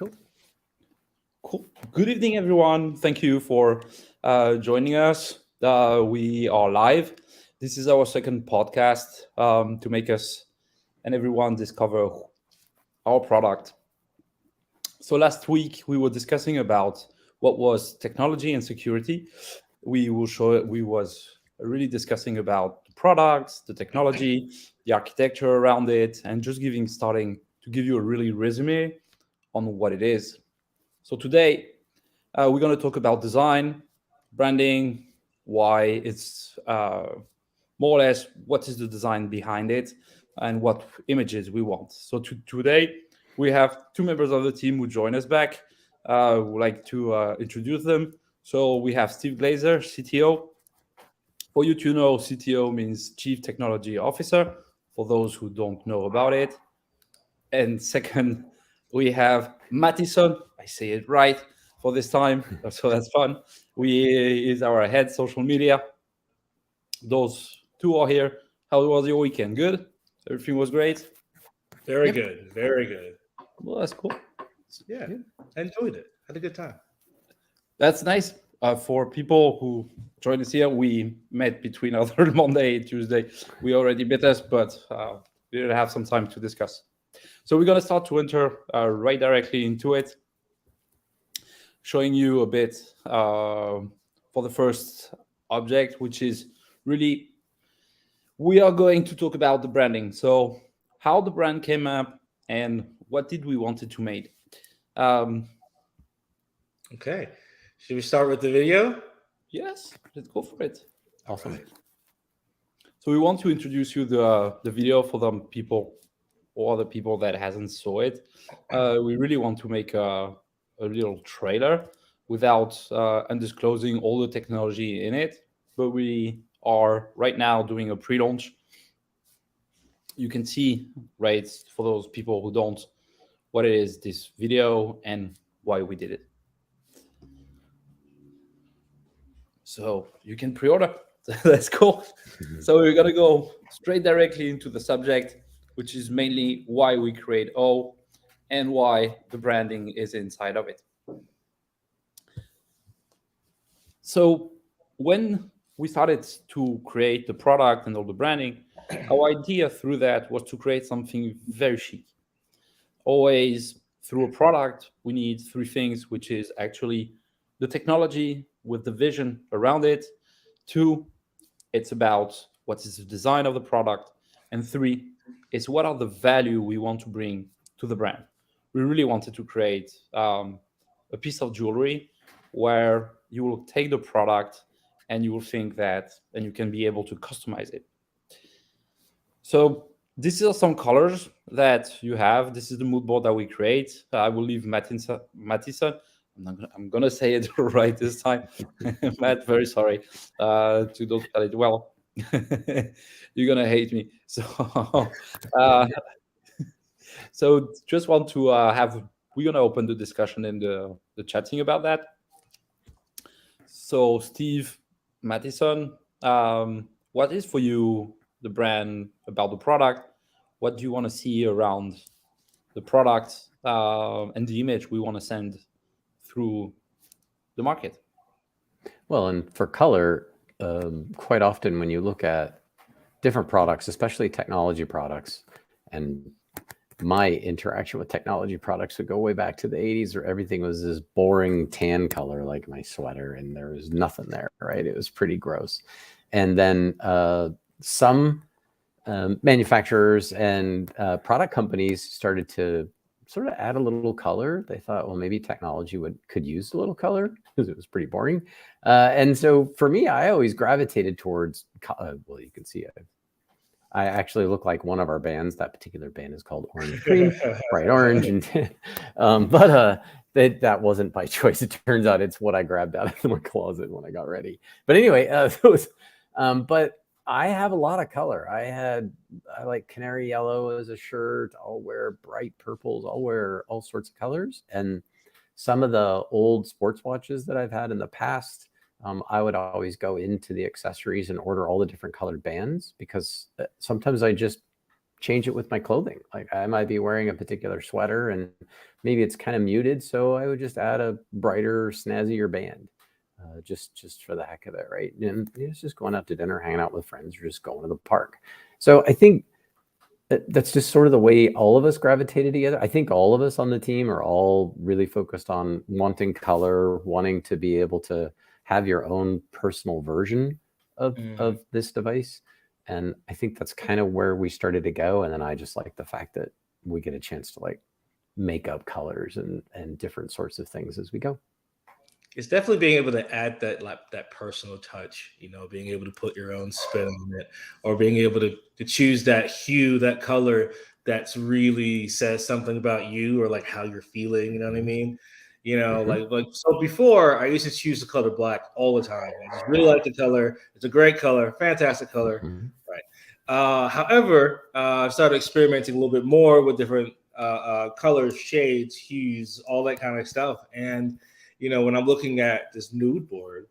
Cool. Cool. Good evening, everyone. Thank you for joining us. We are live. This is our second podcast to make us and everyone discover our product. So last week we were discussing about what was technology and security. We was really discussing about the products, the technology, the architecture around it, and just starting to give you a really resume on what it is. So today we're going to talk about design, branding, why it's more or less what is the design behind it, and what images we want. So today we have two members of the team who join us back. Would like to introduce them. So we have Steve Glazer, CTO. For you to know, CTO means Chief Technology Officer, for those who don't know about it. And second, we have Mattison. I say it right for this time, so that's fun. Is our head social media. Those two are here. How was your weekend? Good? Everything was great? Very good. Very good. Well, that's cool. Yeah. I enjoyed it. Had a good time. That's nice. For people who joined us here, we met between other Monday and Tuesday. We already met us, but we didn't have some time to discuss. So we're going to start to enter right directly into it, showing you a bit for the first object, which is really, we are going to talk about the branding. So how the brand came up and what did we want it to make. Okay. Should we start with the video? Yes, let's go for it. Awesome. Right. So we want to introduce you the video for the people or the people that hasn't saw it. We really want to make a little trailer without undisclosing all the technology in it, but we are right now doing a pre-launch. You can see, right, for those people who don't, what it is, this video and why we did it. So you can pre-order. That's cool. So we're gonna go straight directly into the subject, which is mainly why we create O and why the branding is inside of it. So when we started to create the product and all the branding, our idea through that was to create something very chic. Always through a product, we need three things, which is actually the technology with the vision around it. Two, it's about what is the design of the product. And three, is what are the value we want to bring to the brand. We really wanted to create a piece of jewelry where you will take the product and you will think that, and you can be able to customize it. So these are some colors that you have. This is the mood board that we create. I will leave Mattison. I'm gonna say it right this time. Matt, very sorry to don't spell it well. You're gonna hate me. So, so just want to we're gonna open the discussion in the chatting about that. So, Steve, Mattison, what is for you the brand about the product? What do you want to see around the product and the image we want to send through the market? Well, and for color, quite often when you look at different products, especially technology products, and my interaction with technology products would go way back to the 80s, where everything was this boring tan color, like my sweater, and there was nothing there, right? It was pretty gross. And then some manufacturers and product companies started to sort of add a little color. They thought, well, maybe technology could use a little color because it was pretty boring. And so for me, I always gravitated towards, well, you can see I actually look like one of our bands. That particular band is called Orange Cream, bright orange. And but that wasn't by choice. It turns out it's what I grabbed out of my closet when I got ready. But anyway, but I have a lot of color. I like canary yellow as a shirt. I'll wear bright purples. I'll wear all sorts of colors. And some of the old sports watches that I've had in the past, I would always go into the accessories and order all the different colored bands, because sometimes I just change it with my clothing. Like I might be wearing a particular sweater and maybe it's kind of muted, so I would just add a brighter, snazzier band, just for the heck of it, right? And it's just going out to dinner, hanging out with friends, or just going to the park. So I think that's just sort of the way all of us gravitated together. I think all of us on the team are all really focused on wanting color, wanting to be able to have your own personal version of this device. And I think that's kind of where we started to go. And then I just like the fact that we get a chance to like make up colors and different sorts of things as we go. It's definitely being able to add that personal touch, being able to put your own spin on it, or being able to choose that hue, that color that's really says something about you or like how you're feeling. You know what I mean? Like so before I used to choose the color black all the time. I just really like the color. It's a great color, fantastic color, right? However, I've started experimenting a little bit more with different colors, shades, hues, all that kind of stuff, and when I'm looking at this nude board,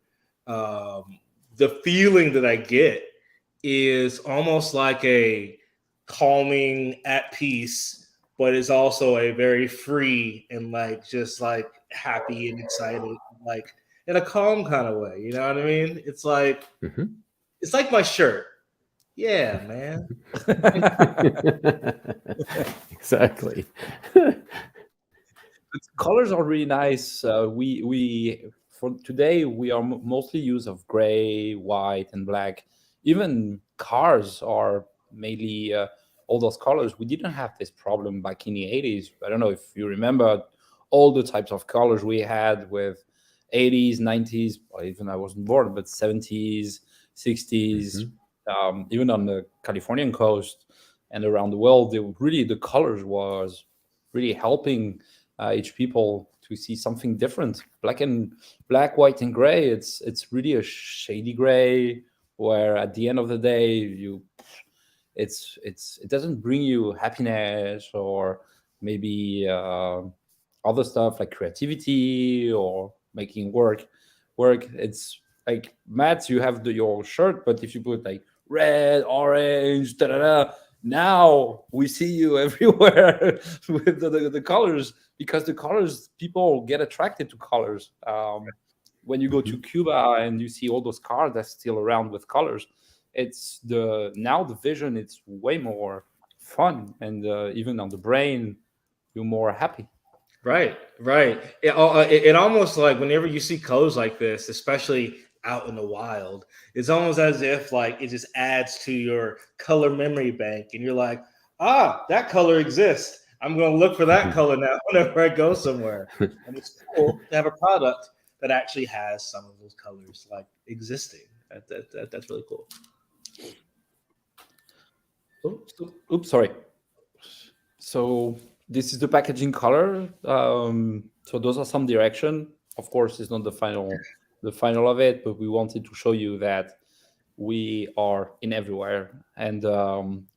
the feeling that I get is almost like a calming, at peace, but it's also a very free and like just like happy and excited, like in a calm kind of way. You know what I mean? It's like it's like my shirt. Yeah, man. Exactly. Colors are really nice. We for today we are mostly use of gray, white, and black. Even cars are mainly all those colors. We didn't have this problem back in the 80s. I don't know if you remember all the types of colors we had with 80s, 90s, or even I wasn't born, but 70s, 60s, even on the Californian coast and around the world. The colors was really helping each people to see something different. Black, white, and gray. It's really a shady gray where at the end of the day it doesn't bring you happiness or maybe other stuff like creativity or making work. It's like Matt, you have your shirt, but if you put like red, orange, da da da, now we see you everywhere with the colors, because the colors, people get attracted to colors. When you go to Cuba and you see all those cars that's still around with colors, now the vision, it's way more fun, and even on the brain you're more happy. Right. It almost like whenever you see colors like this, especially out in the wild, it's almost as if like it just adds to your color memory bank, and you're like, that color exists. I'm going to look for that color now whenever I go somewhere. And it's cool to have a product that actually has some of those colors like existing. That's really cool. Oops, sorry. So this is the packaging color. So those are some direction. Of course, it's not the final of it, but we wanted to show you that we are in everywhere, and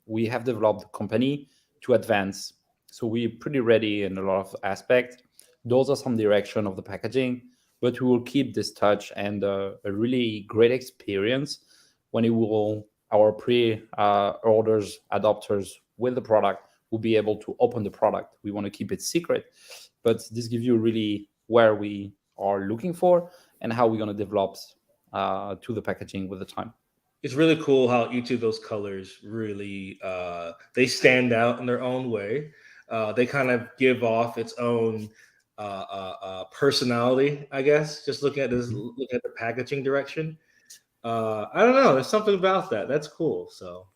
we have developed a company to advance. So we're pretty ready in a lot of aspects. Those are some direction of the packaging, but we will keep this touch and a really great experience when our pre-orders, adopters with the product will be able to open the product. We want to keep it secret, but this gives you really where we are looking for and how we're going to develop to the packaging with the time. It's really cool how each of those colors really they stand out in their own way. They kind of give off its own personality, I guess. Just looking at the packaging direction. I don't know. There's something about that. That's cool. So,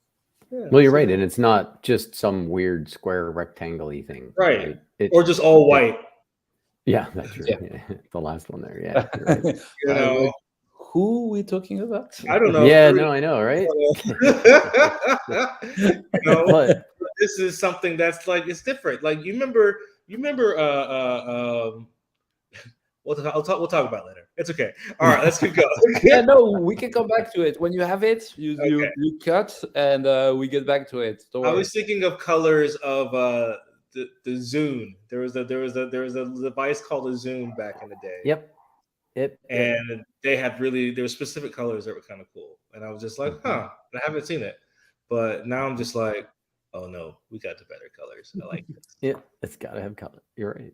yeah, well, you're right, and it's not just some weird square rectangle-y thing, right? Or just all white. Yeah, that's true. Yeah. The last one there. Yeah, you're right. You know. Who are we talking about? I don't know. Yeah, no, I know, right? But this is something that's like it's different. Like you remember. We'll talk about it later. It's okay. All right, let's keep going. Yeah, no, we can come back to it when you have it. You cut, and we get back to it. I was thinking of colors of the Zune. There was a device called a Zune back in the day. Yep. And there were specific colors that were kind of cool. And I was just like, I haven't seen it. But now I'm just like, oh no, we got the better colors. I like this. Yeah, it's got to have color. You're right.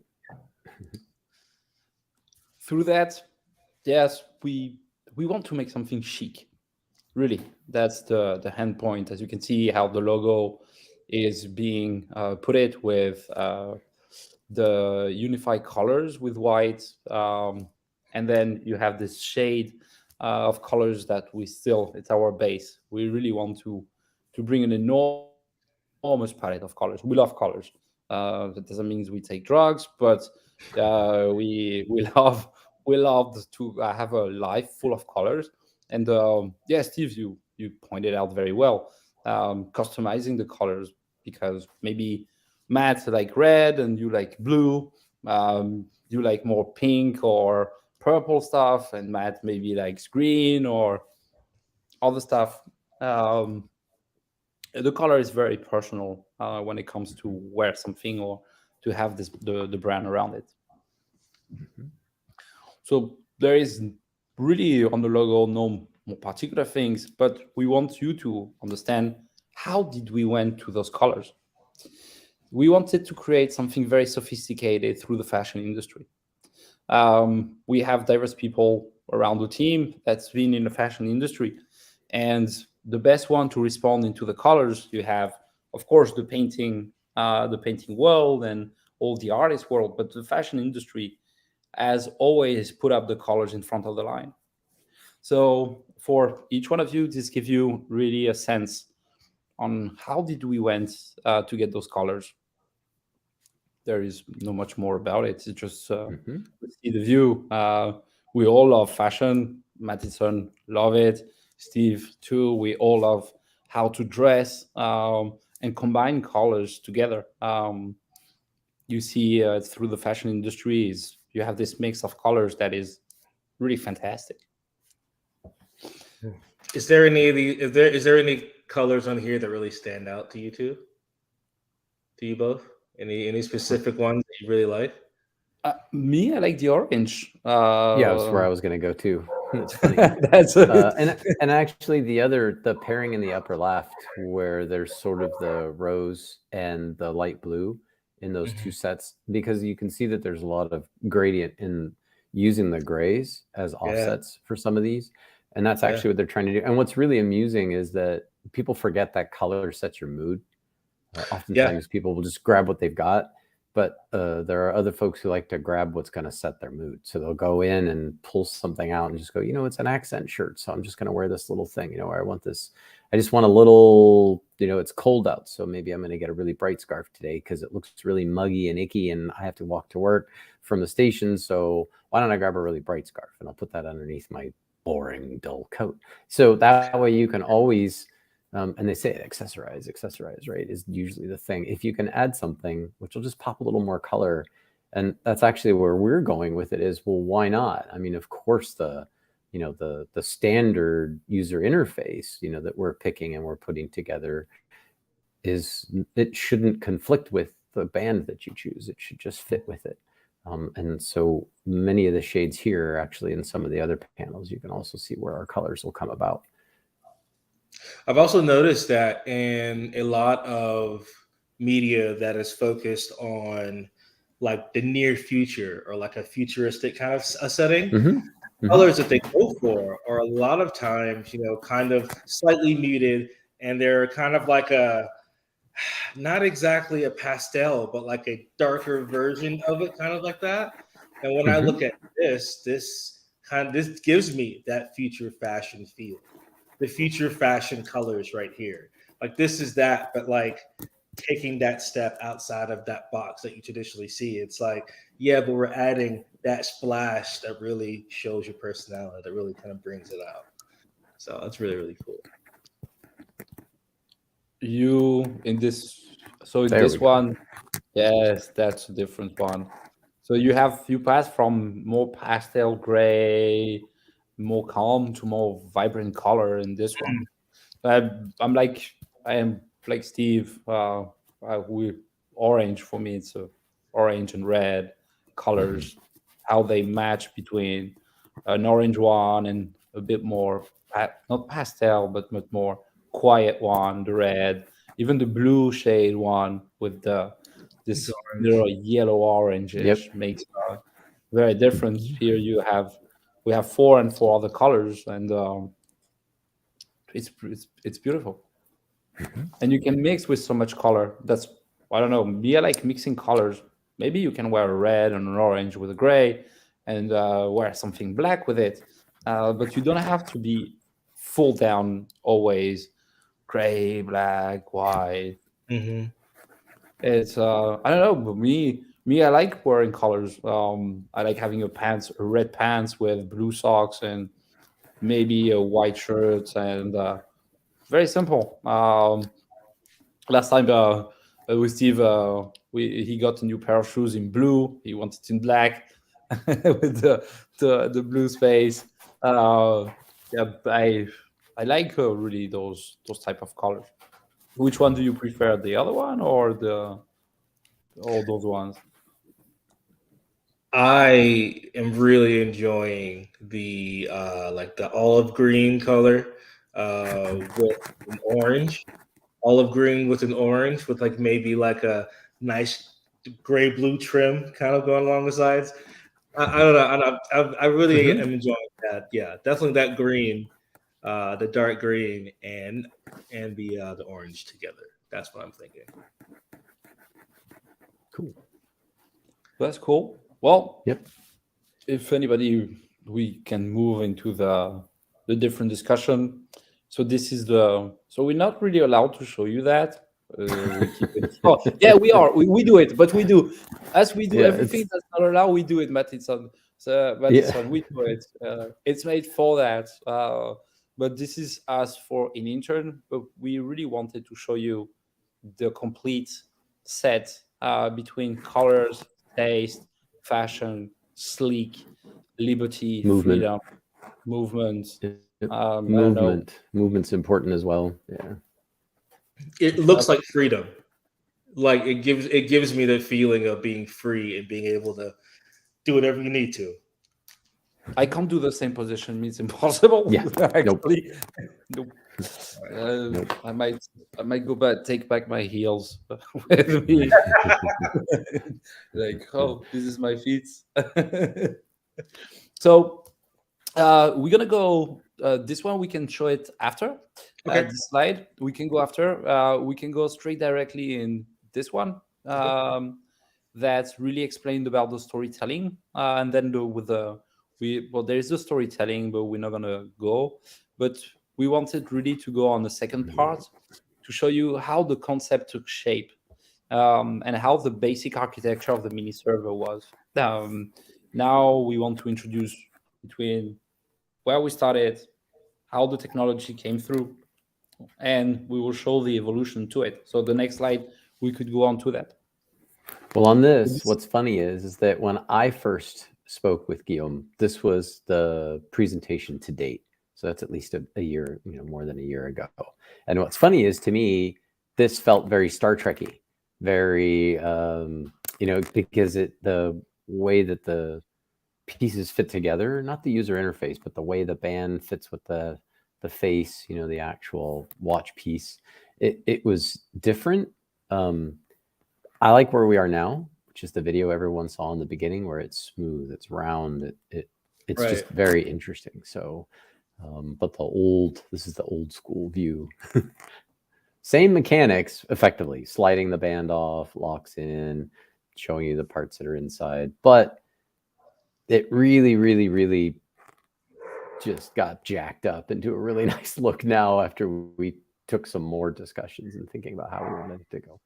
Through that, yes, we want to make something chic. Really, that's the end point. As you can see, how the logo is being put it with the unified colors with white, and then you have this shade of colors that we still, it's our base. We really want to bring an enormous palette of colors. We love colors. That doesn't mean we take drugs, but we love to have a life full of colors. And yeah, Steve, you pointed out very well, customizing the colors, because maybe Matt like red and you like blue, you like more pink or purple stuff, and Matt maybe likes green or other stuff. Um, the color is very personal when it comes to wear something or to have the brand around it. Mhm. So there is really on the logo no more particular things, but we want you to understand how did we went to those colors. We wanted to create something very sophisticated through the fashion industry. We have diverse people around the team that's been in the fashion industry, and the best one to respond into the colors you have, of course, the painting world and all the artist world, but the fashion industry has always put up the colors in front of the line. So for each one of you, this gives you really a sense on how did we went to get those colors. There is no much more about it. It's just Mhm. see the view. We all love fashion. Madison love it. Steve too. We all love how to dress and combine colors together. You see through the fashion industry is you have this mix of colors that is really fantastic. Is there any of the is there any colors on here that really stand out to you two? To you both? Any specific ones that you really like? Me, I like the orange. Yeah, that's where I was going to go too. It's funny. That's And actually, the pairing in the upper left, where there's sort of the rose and the light blue in those two Mhm. sets, because you can see that there's a lot of gradient in using the grays as Yeah, offsets for some of these, and that's yeah, actually what they're trying to do. And what's really amusing is that people forget that color sets your mood. yeah. Oftentimes, people will just grab what they've got, but there are other folks who like to grab what's going to set their mood. So they'll go in and pull something out and just go, it's an accent shirt, so I'm just going to wear this little thing. Or I want this. I just want a little. It's cold out, so maybe I'm going to get a really bright scarf today because it looks really muggy and icky, and I have to walk to work from the station. So why don't I grab a really bright scarf and I'll put that underneath my boring, dull coat. So that way you can always and they say accessorize, right, is usually the thing. If you can add something, which will just pop a little more color, and that's actually where we're going with it is, well, why not? I mean, of course, the standard user interface, that we're picking and we're putting together it shouldn't conflict with the band that you choose. It should just fit with it. And so many of the shades here are actually in some of the other panels. You can also see where our colors will come about. I've also noticed that in a lot of media that is focused on like the near future or like a futuristic kind of a setting, Mm-hmm. Mm-hmm. colors that they go for are a lot of times, kind of slightly muted, and they're kind of like a not exactly a pastel, but like a darker version of it, kind of like that. And when I Mm-hmm. look at this gives me that future fashion feel, the future fashion colors right here. Like this is that, but like taking that step outside of that box that you traditionally see. It's like, yeah, but we're adding that splash that really shows your personality, that really kind of brings it out. So that's really, really cool. you in this. So in There we this go. one, yes, that's a different one. So you pass from more pastel gray, more calm to more vibrant color in this one. I, I'm like I am like Steve. We orange for me. It's a orange and red Mm-hmm. colors. How they match between an orange one and a bit more not pastel, but much more quiet one, the red. even the blue shade one with this little yellow orange makes a very different. Here we have 4 and 4 other colors, and it's beautiful. And you can mix with so much color. That's, I don't know, me, I like mixing colors. Maybe you can wear a red and an orange with a gray, and wear something black with it. But you don't have to be full down always gray, black, white. Mm-hmm. It's I don't know, but me, I like wearing colors. I like having a red pants with blue socks, and maybe a white shirt, and very simple. Last time with Steve, he got a new pair of shoes in blue. He wanted it in black with the blue space. Yeah, I like really those type of colors. Which one do you prefer, the other one or the all those ones? I am really enjoying the like the olive green color with an orange. Olive green with an orange with like maybe like a nice gray blue trim kind of going along the sides. I don't know. I really am enjoying that. Yeah, definitely that green, the dark green and the orange together. That's what I'm thinking. Cool. That's cool. Well, Yep. if anybody, we can move into the different discussion. So this is so we're not really allowed to show you that. We keep it. Oh, yeah, we are. We do it, but we do as we do Yeah, everything that's not allowed. We do it, but it's on. So, but it's on. We do it. It's made for that. But this is us for an intern. But we really wanted to show you the complete set between colors, taste, fashion, sleek, liberty, Movement. freedom, movement. Yep. I don't know. Movement's important as well. Yeah. It looks like freedom. Like it gives me the feeling of being free and being able to do whatever you need to. I can't do the same position. It's impossible. Yeah. Actually, nope. Nope. I might go back, take back my heels with me. Like, oh, this is my feet. So we're gonna go. This one we can show it after. Okay. This slide we can go after. We can go straight directly in this one. That's really explained about the storytelling, and then there is the storytelling, but we're not gonna go. But we wanted really to go on the second part to show you how the concept took shape, and how the basic architecture of the mini server was. Now we want to introduce between where we started, how the technology came through, and we will show the evolution to it. So the next slide, we could go on to that. Well, on this, what's funny is that when I first spoke with Guillaume, this was the presentation to date. So that's at least a year, more than a year ago. And what's funny is, to me, this felt very Star Trek-y, very, because the way that the pieces fit together, not the user interface, but the way the band fits with the face, the actual watch piece, it was different. I like where we are now, which is the video everyone saw in the beginning, where it's smooth, it's round, it's Right. just very interesting. So, but this is the old school view. Same mechanics, effectively sliding the band off, locks in, showing you the parts that are inside, but it really, really, really just got jacked up into a really nice look now after we took some more discussions and thinking about how we wanted it to go.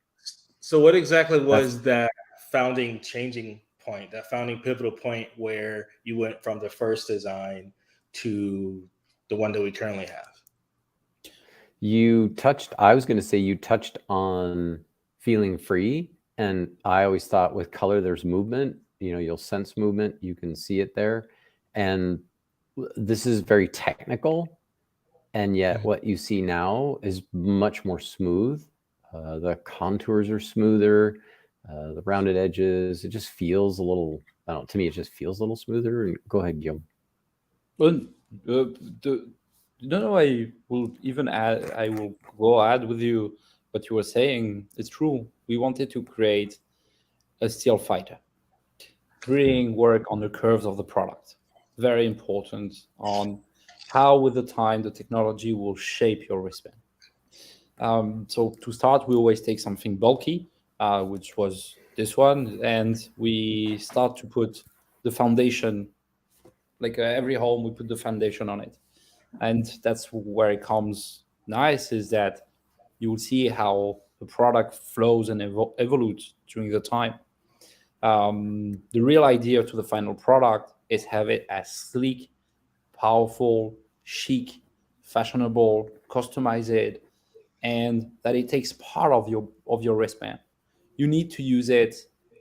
So what exactly was that founding changing point, that founding pivotal point where you went from the first design to the one that we currently have? I was going to say you touched on feeling free. And I always thought with color, there's movement, you'll sense movement, you can see it there. And this is very technical. And yet what you see now is much more smooth. The contours are smoother, the rounded edges, it just feels a little, to me, it just feels a little smoother. And go ahead, Guillaume. Well, I will go add with you. what you were saying is true. We wanted to create a steel fighter, bring work on the curves of the product. Very important on how, with the time, the technology will shape your wristband. So to start, we always take something bulky, which was this one, and we start to put the foundation. Like every home, we put the foundation on it, and that's where it comes nice. Is that you will see how the product flows and evolves during the time. The real idea to the final product is have it as sleek, powerful, chic, fashionable, customize it, and that it takes part of your wristband. You need to use it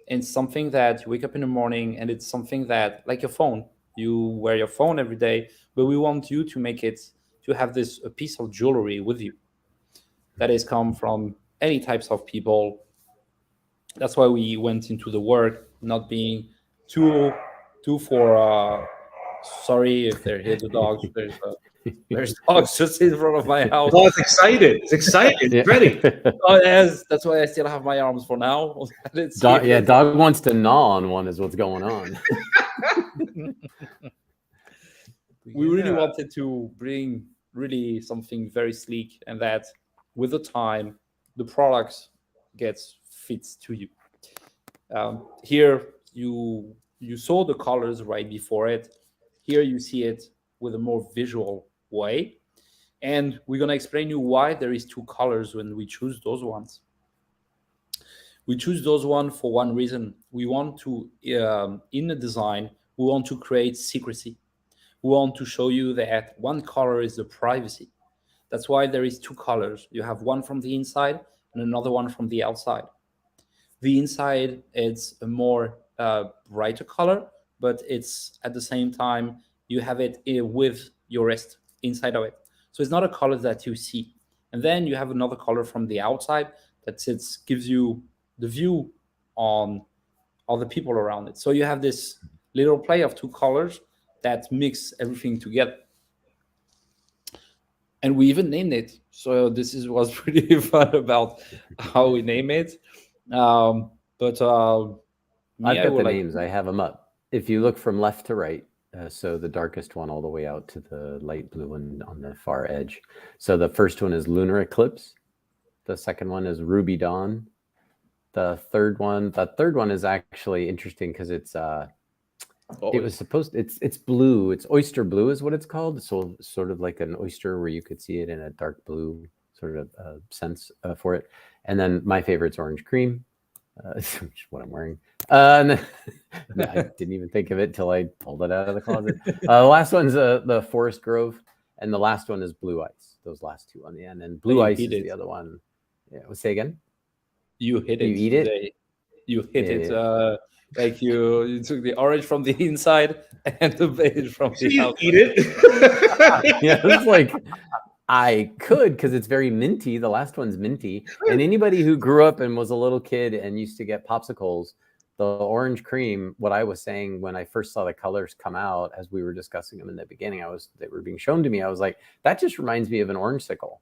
in something that you wake up in the morning, and it's something that, like your phone, you wear your phone every day, but we want you to make it to have this a piece of jewelry with you that is come from any types of people. That's why we went into the work, not being too for sorry if they're here, the dogs. There's dogs just in front of my house. Oh, it's excited. It's excited. Yeah. It's ready. Oh, yes, that's why I still have my arms for now. Let's see if Yeah, it's- dog wants to gnaw on one is what's going on. we really Yeah. wanted to bring really something very sleek, and that with the time the products gets fits to you. Here you saw the colors right before it. Here you see it with a more visual way, and we're going to explain you why there is two colors when we choose those ones. We choose those one for one reason. We want to in the design, we want to create secrecy. We want to show you that one color is the privacy. That's why there is two colors. You have one from the inside and another one from the outside. The inside, it's a more brighter color, but it's at the same time you have it with your wrist inside of it. So it's not a color that you see. And then you have another color from the outside that gives you the view on all the people around it. So you have this little play of two colors that mix everything together. And we even named it. So this was pretty fun about how we name it. But me, I've I got would the like names. I have them up. If you look from left to right, so the darkest one all the way out to the light blue one on the far edge. So the first one is Lunar Eclipse. The second one is Ruby Dawn. The third one is actually interesting because it's it was supposed it's blue. It's oyster blue is what it's called. So sort of like an oyster where you could see it in a dark blue sort of sense for it. And then my favorite's orange cream, which is what I'm wearing. And I didn't even think of it till I pulled it out of the closet. The last one's the Forest Grove, and the last one is Blue Ice. Those last two on the end, and Blue Ice is the other one. Yeah, say again. You hit it. You eat it. You hit it. Yeah. Like you took the orange from the inside and the beige from So the you outside. eat it. Yeah, it's like I could because it's very minty. The last one's minty. And anybody who grew up and was a little kid and used to get popsicles, the orange cream, what I was saying when I first saw the colors come out as we were discussing them in the beginning, they were being shown to me. I was like, that just reminds me of an orange sickle,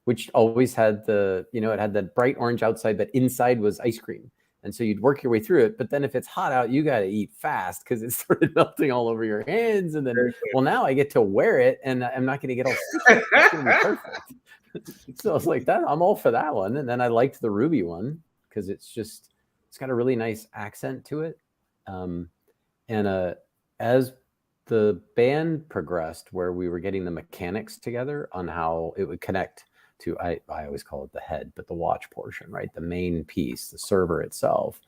which always had it had that bright orange outside, but inside was ice cream. And so you'd work your way through it. But then if it's hot out, you got to eat fast because it started melting all over your hands. And then, well, now I get to wear it and I'm not going to get all sticky. It's going to be perfect. So I was like, I'm all for that one. And then I liked the ruby one because it's got a really nice accent to it. As the band progressed, where we were getting the mechanics together on how it would connect to, I always call it the head, but the watch portion, right? The main piece, the server itself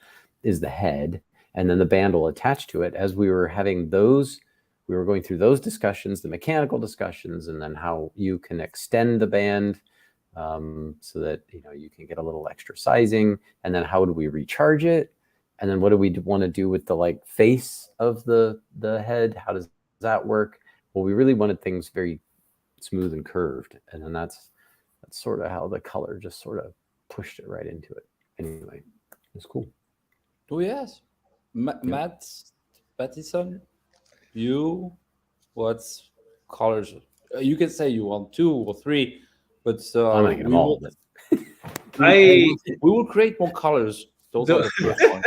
is the head, and then the band will attach to it. As we were having those, we were going through those discussions, the mechanical discussions, and then how you can extend the band so that you can get a little extra sizing, and then how do we recharge it, and then what do we want to do with the face of the head? How does that work? Well, we really wanted things very smooth and curved, and then that's sort of how the color just sort of pushed it right into it. Anyway, it's cool. Oh yes, Matt Pattison, what colors? You can say you want 2 or 3, but I'm gonna get them all. I We will create more colors. Those are the first ones.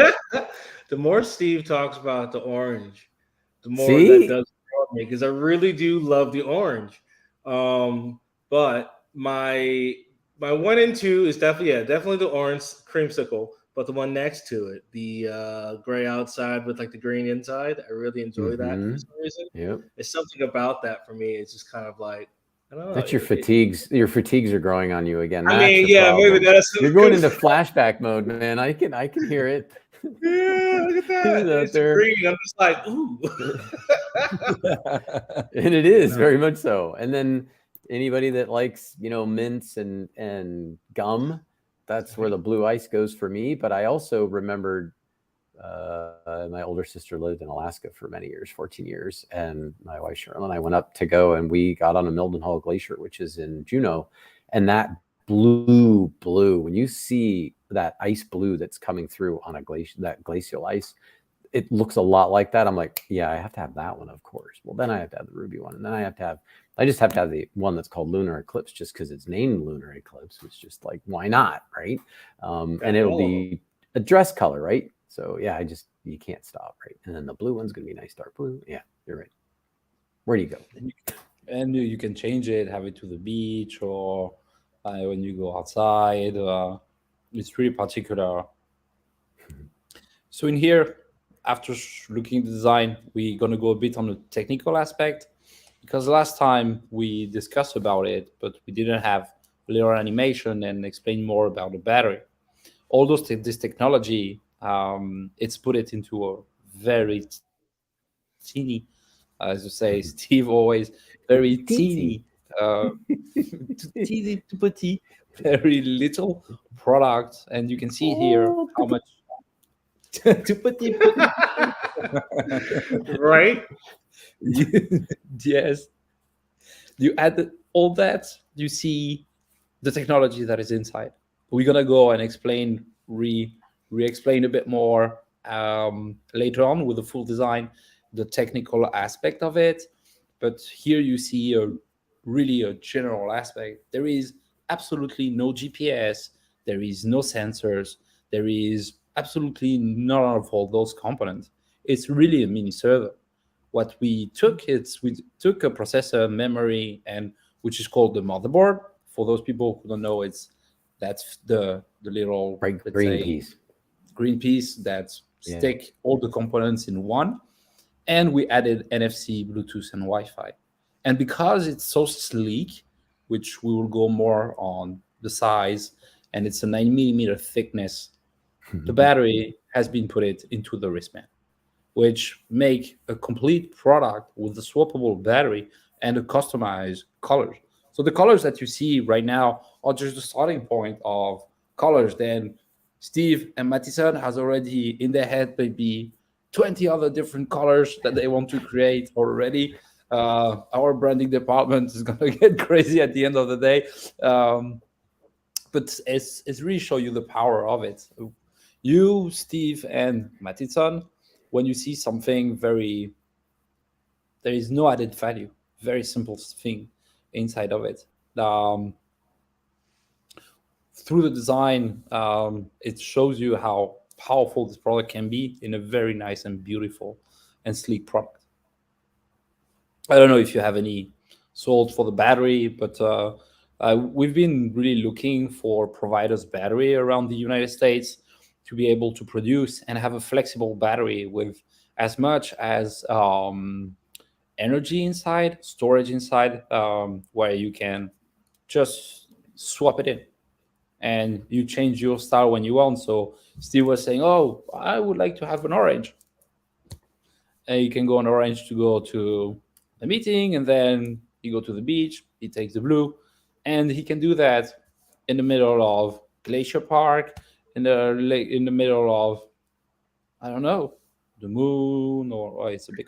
the more Steve talks about the orange, the more that See? does for me because I really do love the orange. But my one and two is definitely the orange creamsicle. But the one next to it, the gray outside with like the green inside, I really enjoy that for Hmm. some reason. Yep. It's something about that for me. It's just kind of like I don't know. That's your fatigues. Your fatigues are growing on you again. I That's mean, the yeah, maybe problem. that's You're going into flashback mode, man. I can hear it. yeah. Look at that. He's out It's the there. green. I'm just like, ooh. And it is very much so. And then anybody that likes, mints and gum, that's where the blue ice goes for me. But I also remembered my older sister lived in Alaska for many years, 14 years, and my wife Cheryl and I went up to go, and we got on a Mildenhall Glacier, which is in Juneau, and that blue, when you see that ice blue that's coming through on a glacier, that glacial ice, it looks a lot like that. I'm like, yeah, I have to have that one, of course. Well, then I have to have the ruby one, and then I just have to have the one that's called Lunar Eclipse, just because it's named Lunar Eclipse. It's just like, why not, right? And it'll be a dress color, right? So yeah, you can't stop, right? And then the blue one's gonna be nice dark blue. Yeah, you're right. Where do you go? And you can change it, have it to the beach, or when you go outside. It's really particular. So in here, after looking at the design, we're gonna go a bit on the technical aspect, because last time we discussed about it, but we didn't have a little animation and explain more about the battery. All this technology, it's put it into a very teeny, as you say, Steve always, very teeny, teeny to petit, very little product, and you can see here how much to petit. Right? Yes, you add all that, you see the technology that is inside. We're gonna go and explain, re-explain a bit more later on with the full design, the technical aspect of it. But here you see really a general aspect. There is absolutely no GPS. There is no sensors. There is absolutely none of all those components. It's really a mini server. What we took is we took a processor, memory, and which is called the motherboard. For those people who don't know, that's the little Green piece. green piece that stick all the components in one. And we added NFC, Bluetooth, and Wi-Fi. And because it's so sleek, which we will go more on the size, and it's a 9 millimeter thickness, the battery has been put it into the wristband, which make a complete product with a swappable battery and a customized colors. So the colors that you see right now are just the starting point of colors. Then Steve and Mattison has already in their head maybe 20 other different colors that they want to create already. Our branding department is going to get crazy at the end of the day. But it's really show you the power of it. You, Steve, and Mattison, when you see something there is no added value, very simple thing inside of it. Through the design, it shows you how powerful this product can be in a very nice and beautiful and sleek product. I don't know if you have any sold for the battery, but we've been really looking for providers battery around the United States to be able to produce and have a flexible battery with as much as energy inside, storage inside, where you can just swap it in and you change your style when you want. So Steve was saying, oh, I would like to have an orange. And you can go on orange to go to a meeting, and then you go to the beach, he takes the blue, and he can do that in the middle of Glacier Park, in the middle of, I don't know, the moon, or it's a big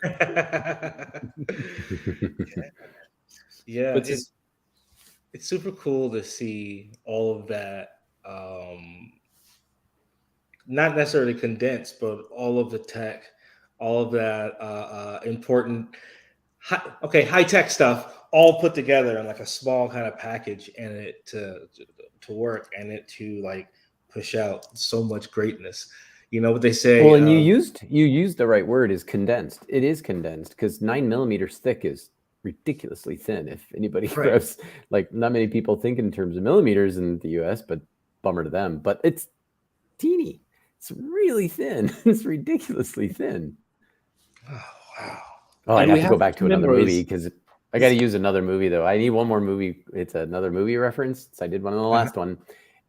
Yeah, but it's super cool to see all of that. Not necessarily condensed, but all of the tech, all of that important, high tech stuff, all put together in like a small kind of package, and it to work and it to like push out so much greatness. You know what they say? Well, and you used the right word, is condensed. It is condensed because 9 millimeters thick is ridiculously thin. If anybody Right. grabs, like, not many people think in terms of millimeters in the US, but bummer to them. But it's teeny. It's really thin. It's ridiculously thin. Oh, wow. Oh, I And have we to have go back to another memories. movie because I got to use another movie though. I need one more movie. It's another movie reference. So I did one in the last one.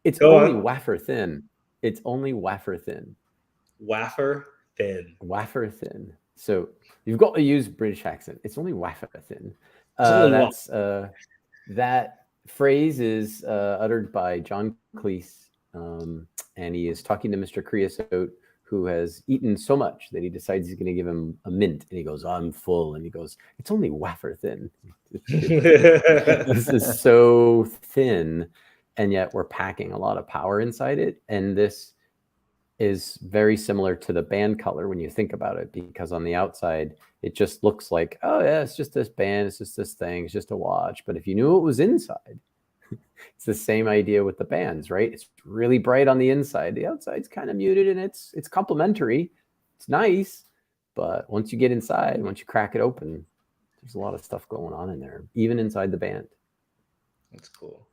It's Go only on. wafer thin. It's only wafer thin. Wafer thin. Wafer thin. So you've got to use British accent. It's only wafer thin. It's only That's that phrase is uttered by John Cleese, and he is talking to Mr. Creosote, who has eaten so much that he decides he's going to give him a mint, and he goes, "I'm full," and he goes, "It's only wafer thin." This is so thin, and yet we're packing a lot of power inside it, and this is very similar to the band color when you think about it, because on the outside it just looks like, oh yeah, it's just this band, it's just this thing, it's just a watch. But if you knew what was inside, it's the same idea with the bands, right? It's really bright on the inside, the outside's kind of muted, and it's complementary, it's nice. But once you get inside, once you crack it open, there's a lot of stuff going on in there, even inside the band. That's cool.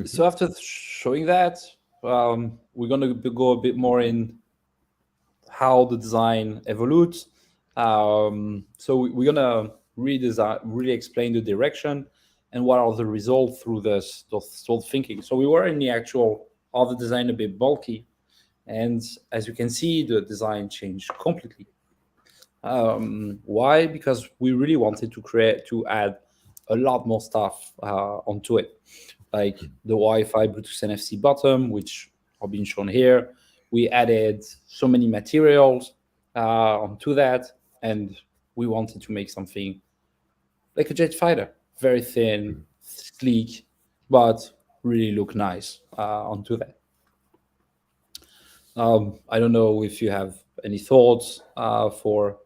So after showing that, we're going to go a bit more in how the design evolves. So we're going to really explain the direction and what are the results through this thought thinking. So we were in the actual of the design a bit bulky, and as you can see, the design changed completely. Why? Because we really wanted to add a lot more stuff onto it, like the Wi-Fi, Bluetooth, NFC bottom, which are being shown here. We added so many materials onto that, and we wanted to make something like a jet fighter, very thin, sleek, but really look nice onto that. I don't know if you have any thoughts for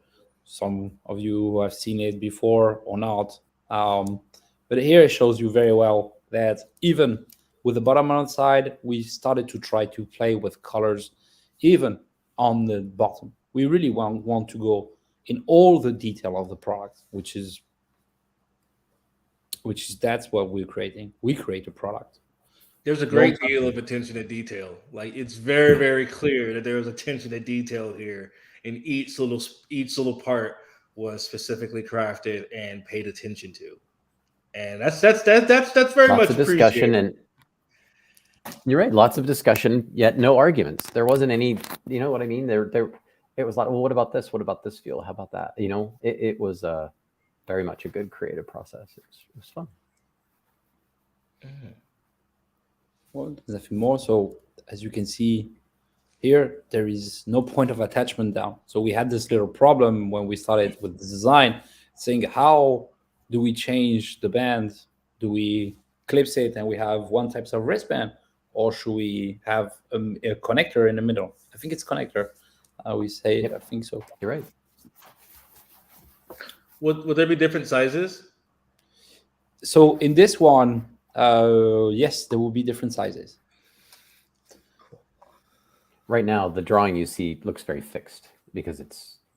some of you who have seen it before or not. But here it shows you very well that even with the bottom on the side, we started to try to play with colors, even on the bottom. We really want to go in all the detail of the product, which is that's what we're creating. We create a product. There's a great deal of attention to detail. Like, it's very, very clear that there was attention to detail here, and each little part was specifically crafted and paid attention to. And that's very Lots much of discussion, appreciated. and you're right, lots of discussion, yet no arguments. There wasn't any, you know what I mean? There it was like, well, what about this? What about this feel? How about that? You know, it was very much a good creative process. It was fun. Well, there's nothing more. So as you can see here, there is no point of attachment down. So we had this little problem when we started with the design, saying how do we change the band? Do we clip it and we have one type of wristband, or should we have a connector in the middle? I think it's connector. We say it. I think so. You're right. Would there be different sizes? So in this one, yes, there will be different sizes. Right now, the drawing you see looks very fixed because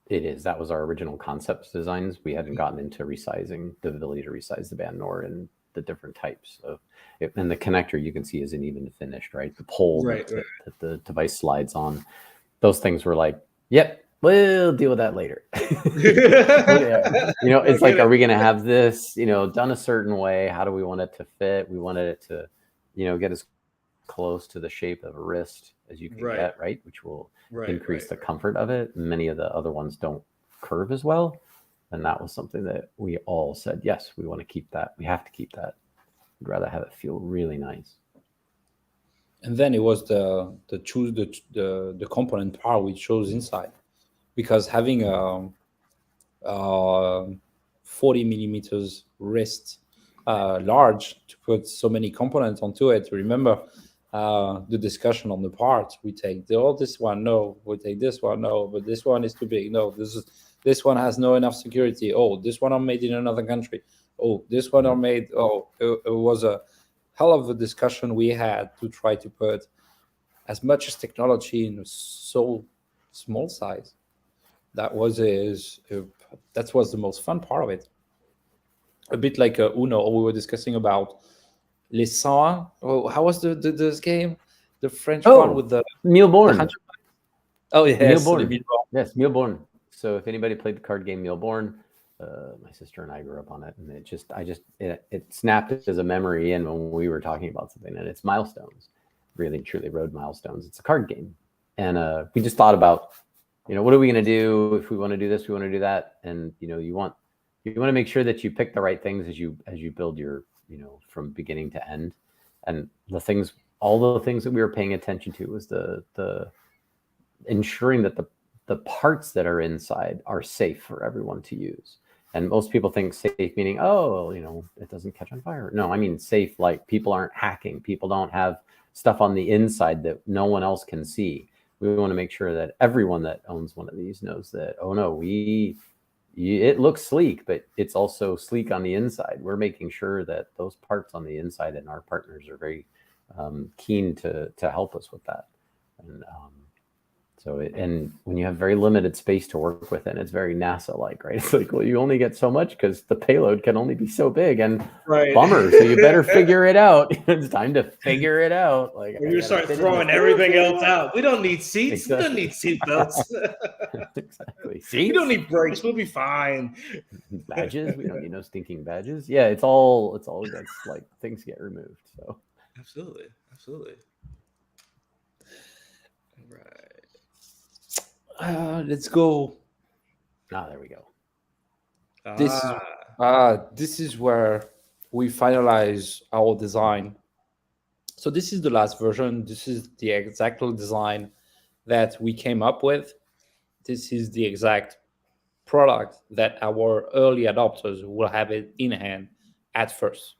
that was our original concept designs. We hadn't gotten into resizing, the ability to resize the band, nor in the different types of it. And the connector you can see isn't even finished, right? The pole that the device slides on, those things were like, yep, we'll deal with that later. Yeah. You know, it's like, are we going to have this, you know, done a certain way? How do we want it to fit? We wanted it to, you know, get as close to the shape of a wrist as you can get, right? Which will increase the comfort of it. Many of the other ones don't curve as well. And that was something that we all said, yes, we want to keep that. We have to keep that. We'd rather have it feel really nice. And then it was the component part we chose inside, because having a 40 millimeters wrist large to put so many components onto it. Remember the discussion on the parts. We take this one, no. We take this one, no. But this one is too big. No, this one has no enough security. Oh, this one are made in another country. Oh, this one are made. Oh, it was hell of a discussion we had to try to put as much as technology in a so small size. That was the most fun part of it. A bit like Uno, we were discussing about Les 100. Oh, how was this game? The French one with the Mille-Born. 100. Oh yes, Mille-Born. the Mille-Born. Yes, Mille-Born. So if anybody played the card game Mille-Born, my sister and I grew up on it, and it snapped as a memory in when we were talking about something, and it's milestones, really truly road milestones. It's a card game, and we just thought about, what are we going to do if we want to do this, we want to do that, and you want to make sure that you pick the right things as you build your, from beginning to end, and all the things that we were paying attention to was the ensuring that the parts that are inside are safe for everyone to use. And most people think safe meaning, it doesn't catch on fire. No, I mean safe like people aren't hacking. People don't have stuff on the inside that no one else can see. We want to make sure that everyone that owns one of these knows that, it looks sleek, but it's also sleek on the inside. We're making sure that those parts on the inside, and our partners are very keen to help us with that. And and when you have very limited space to work within, it's very NASA-like, right? It's like, well, you only get so much because the payload can only be so big, and bummer. So you better figure it out. It's time to figure it out. Like you start throwing everything else out. We don't need seats. Exactly. We don't need seat belts. Exactly. Seats? We don't need brakes. We'll be fine. Badges? We don't need no stinking badges. Yeah, it's all that's like things get removed. So absolutely. Right. Let's go. There we go. This is where we finalize our design. So this is the last version. This is the exact design that we came up with. This is the exact product that our early adopters will have it in hand at first.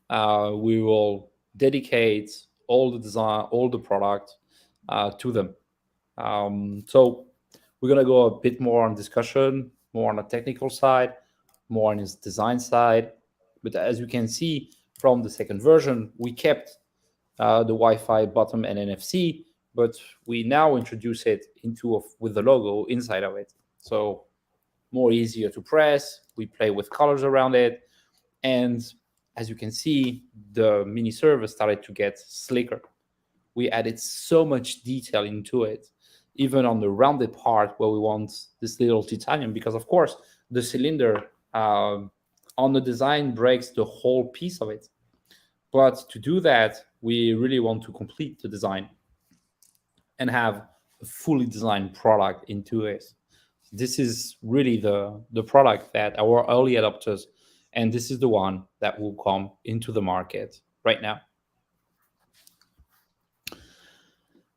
We will dedicate all the design, all the product to them. So we're going to go a bit more on discussion, more on the technical side, more on his design side. But as you can see from the second version, we kept the Wi-Fi button and NFC, but we now introduce it with the logo inside of it. So more easier to press. We play with colors around it. And as you can see, the mini server started to get slicker. We added so much detail into it, even on the rounded part where we want this little titanium, because of course the cylinder on the design breaks the whole piece of it. But to do that, we really want to complete the design and have a fully designed product into it. This is really the product that our early adopters, and this is the one that will come into the market right now.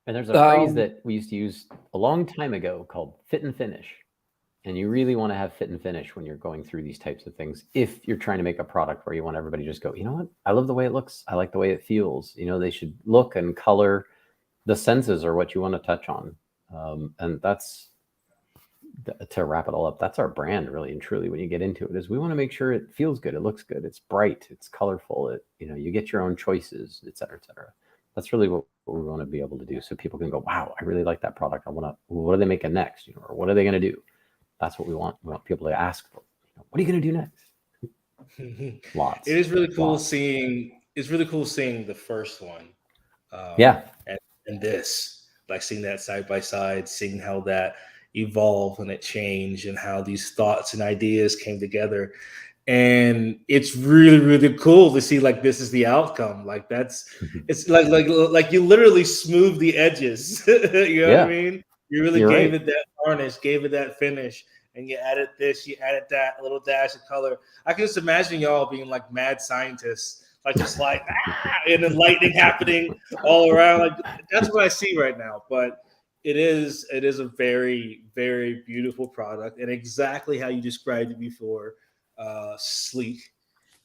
And there's a phrase that we used to use a long time ago called fit and finish. And you really want to have fit and finish when you're going through these types of things. If you're trying to make a product where you want everybody to just go, you know what? I love the way it looks. I like the way it feels. They should look and color. The senses are what you want to touch on. And that's, to wrap it all up, that's our brand really and truly when you get into it, is we want to make sure it feels good. It looks good. It's bright. It's colorful. You get your own choices, et cetera, et cetera. That's really what we want to be able to do. So people can go, wow, I really like that product. What are they making next? Or what are they going to do? That's what we want. We want people to ask for, what are you going to do next? Lots. It is really cool seeing the first one. And this, like seeing that side by side, seeing how that evolved and it changed and how these thoughts and ideas came together. And it's really, really cool to see like this is the outcome. Like it's like you literally smooth the edges. You know what I mean? You really gave it that varnish, gave it that finish, and you added this, you added that, a little dash of color. I can just imagine y'all being like mad scientists, like just like and then lightning happening all around. Like that's what I see right now. But it is a very, very beautiful product, and exactly how you described it before. Sleek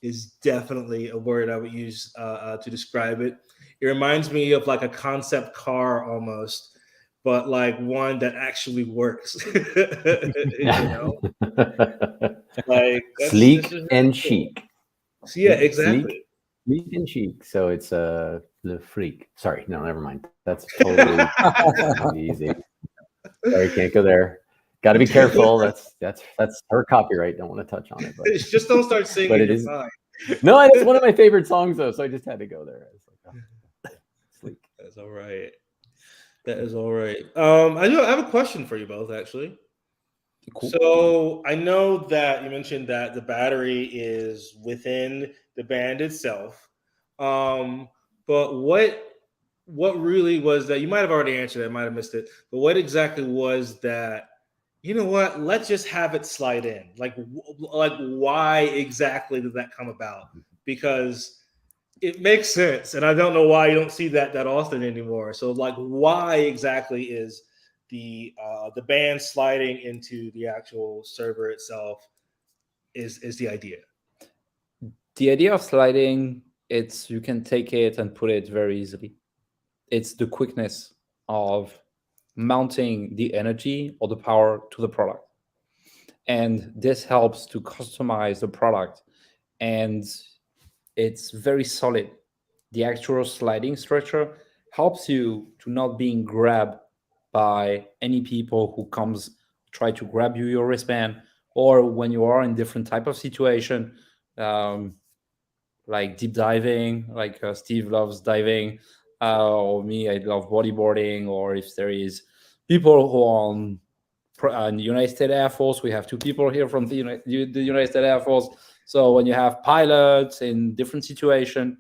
is definitely a word I would use to describe it. It reminds me of like a concept car almost, but like one that actually works. Like sleek and chic. Yeah, exactly. Meat and cheek. So it's the freak. Sorry, no, never mind. That's totally easy. Sorry, can't go there. Got to be careful. That's her copyright. Don't want to touch on it. But Just don't start singing. but it you're is fine. no. It's one of my favorite songs though, so I just had to go there. It's like, oh, sleek. That's all right. That is all right. I have a question for you both, actually. Cool. So I know that you mentioned that the battery is within the band itself. But what really was that? You might have already answered it, I might have missed it. But what exactly was that? You know what? Let's just have it slide in. Like why exactly did that come about? Because it makes sense, and I don't know why you don't see that often anymore. So, like, why exactly is the band sliding into the actual server itself is the idea? The idea of sliding, it's you can take it and put it very easily. It's the quickness of mounting the energy or the power to the product. And this helps to customize the product. And it's very solid. The actual sliding structure helps you to not being grabbed by any people who comes try to grab your wristband, or when you are in different type of situation, like deep diving, like Steve loves diving, or me, I love bodyboarding, or if there is people who are on the United States Air Force, we have two people here from the United States Air Force. So when you have pilots in different situation,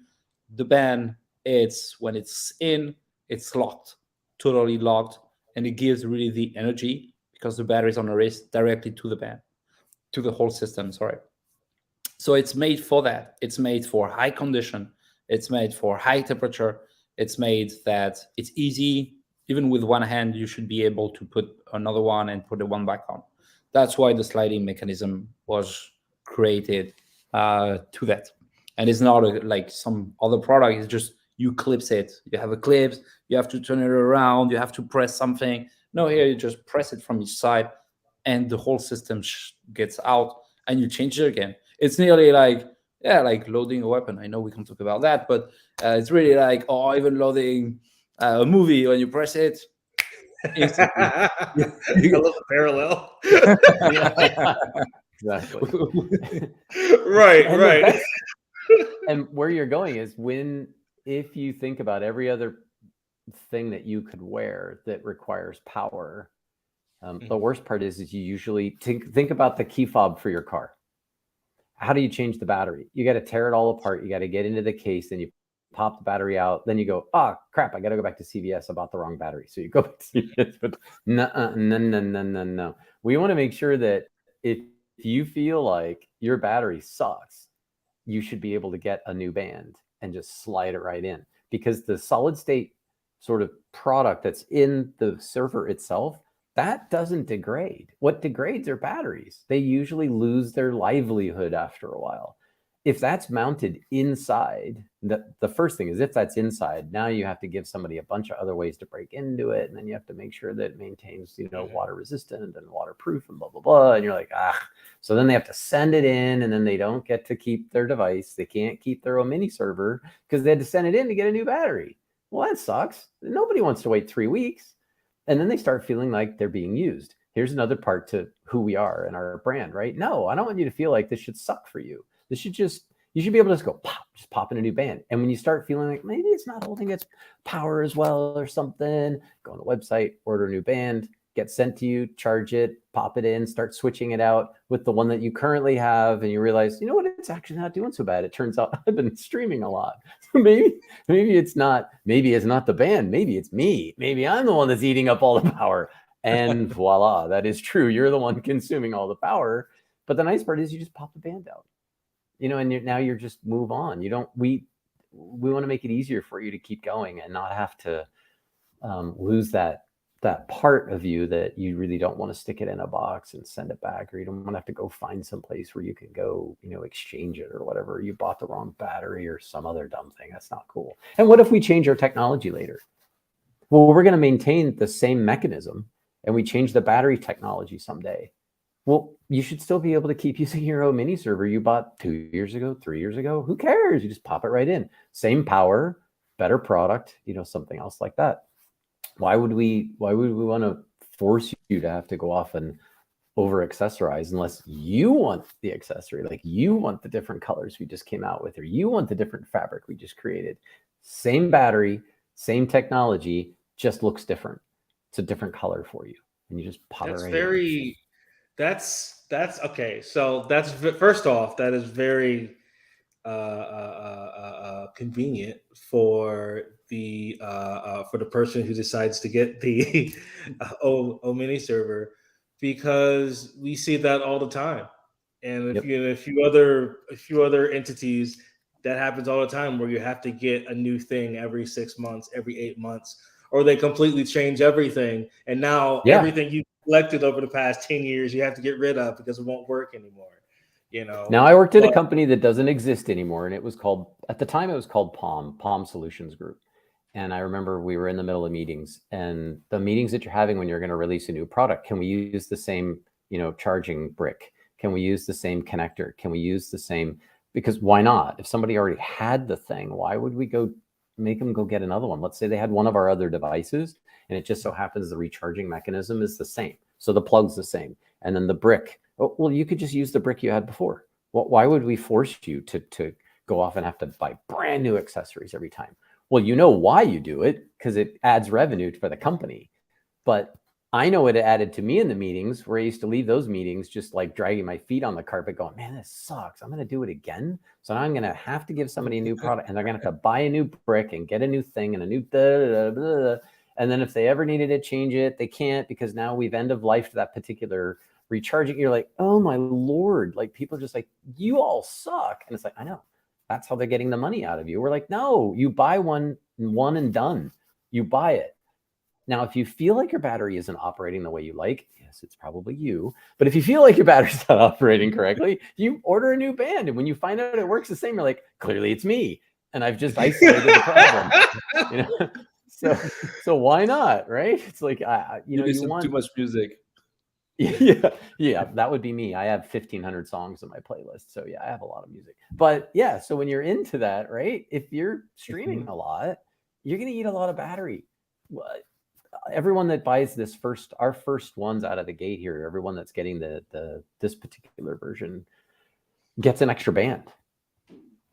the band, it's when it's in, it's locked, totally locked, and it gives really the energy because the battery is on the wrist directly to the band, to the whole system. Sorry. So it's made for that. It's made for high condition. It's made for high temperature. It's made that it's easy. Even with one hand, you should be able to put another one and put the one back on. That's why the sliding mechanism was created to that. And it's not like some other product. It's just you clips it. You have a clip. You have to turn it around. You have to press something. No, here you just press it from each side, and the whole system gets out, and you change it again. It's nearly like loading a weapon. I know we can talk about that, but it's really like even loading a movie. When you press it, instantly. I love the parallel. Exactly. Right. And look, and where you're going is if you think about every other thing that you could wear that requires power, the worst part is you usually think about the key fob for your car. How do you change the battery? You got to tear it all apart. You got to get into the case, and you pop the battery out. Then you go, oh crap, I got to go back to CVS. I bought the wrong battery. So you go back to CVS, but no. We want to make sure that if you feel like your battery sucks, you should be able to get a new band and just slide it right in, because the solid state sort of product that's in the server itself, that doesn't degrade. What degrades are batteries. They usually lose their livelihood after a while. If that's mounted inside, the first thing is if that's inside, now you have to give somebody a bunch of other ways to break into it. And then you have to make sure that it maintains, water resistant and waterproof and blah, blah, blah. And you're like, so then they have to send it in, and then they don't get to keep their device. They can't keep their own mini server because they had to send it in to get a new battery. Well, that sucks. Nobody wants to wait 3 weeks. And then they start feeling like they're being used. Here's another part to who we are and our brand, right? No, I don't want you to feel like this should suck for you. You should be able to just go pop in a new band. And when you start feeling like maybe it's not holding its power as well or something, go on the website, order a new band, get sent to you, charge it, pop it in, start switching it out with the one that you currently have. And you realize, you know what, it's actually not doing so bad. It turns out I've been streaming a lot. So maybe it's not the band. Maybe it's me. Maybe I'm the one that's eating up all the power. And voila, that is true. You're the one consuming all the power. But the nice part is you just pop the band out, and now you're just move on. We want to make it easier for you to keep going and not have to lose that part of you that you really don't want to stick it in a box and send it back, or you don't want to have to go find some place where you can go, exchange it or whatever. You bought the wrong battery or some other dumb thing. That's not cool. And what if we change our technology later? Well, we're going to maintain the same mechanism and we change the battery technology someday. Well, you should still be able to keep using your own mini server you bought 2 years ago, 3 years ago. Who cares? You just pop it right in. Same power, better product, something else like that. Why would we want to force you to have to go off and over accessorize unless you want the accessory, like you want the different colors we just came out with, or you want the different fabric we just created? Same battery, same technology, just looks different. It's a different color for you, and you just pop it right in. That's okay. So that's first off, that is very convenient for the person who decides to get the O mini server, because we see that all the time. And if you have a few other entities, that happens all the time, where you have to get a new thing every 6 months, every 8 months, or they completely change everything. And now everything you collected over the past 10 years, you have to get rid of because it won't work anymore. Now, I worked at a company that doesn't exist anymore, and it was called, at the time, it was called Palm Solutions Group. And I remember we were in the middle of meetings, and the meetings that you're having when you're going to release a new product, can we use the same, charging brick? Can we use the same connector? Can we use the same? Because why not? If somebody already had the thing, why would we go make them go get another one? Let's say they had one of our other devices, and it just so happens the recharging mechanism is the same. So the plug's the same. And then the brick, oh, well, you could just use the brick you had before. Why would we force you to go off and have to buy brand new accessories every time? Well, you know why you do it, because it adds revenue for the company. But I know it added to me in the meetings, where I used to leave those meetings just like dragging my feet on the carpet going, man, this sucks. I'm going to do it again. So now I'm going to have to give somebody a new product, and they're going to have to buy a new brick and get a new thing and a new and then if they ever needed to change it, they can't, because now we've end of life that particular recharging. You're like, oh my Lord, like people are just like, you all suck. And it's like, I know, that's how they're getting the money out of you. We're like, no, you buy one and done. You buy it. Now, if you feel like your battery isn't operating the way you like, yes, it's probably you. But if you feel like your battery's not operating correctly, you order a new band. And when you find out it works the same, you're like, clearly it's me. And I've just isolated the problem. So why not, right? It's like, you want too much music. Yeah, that would be me. I have 1,500 songs on my playlist. So yeah, I have a lot of music. But yeah, so when you're into that, right? If you're streaming a lot, you're going to eat a lot of battery. Everyone that buys our first ones out of the gate here, everyone that's getting this particular version gets an extra band,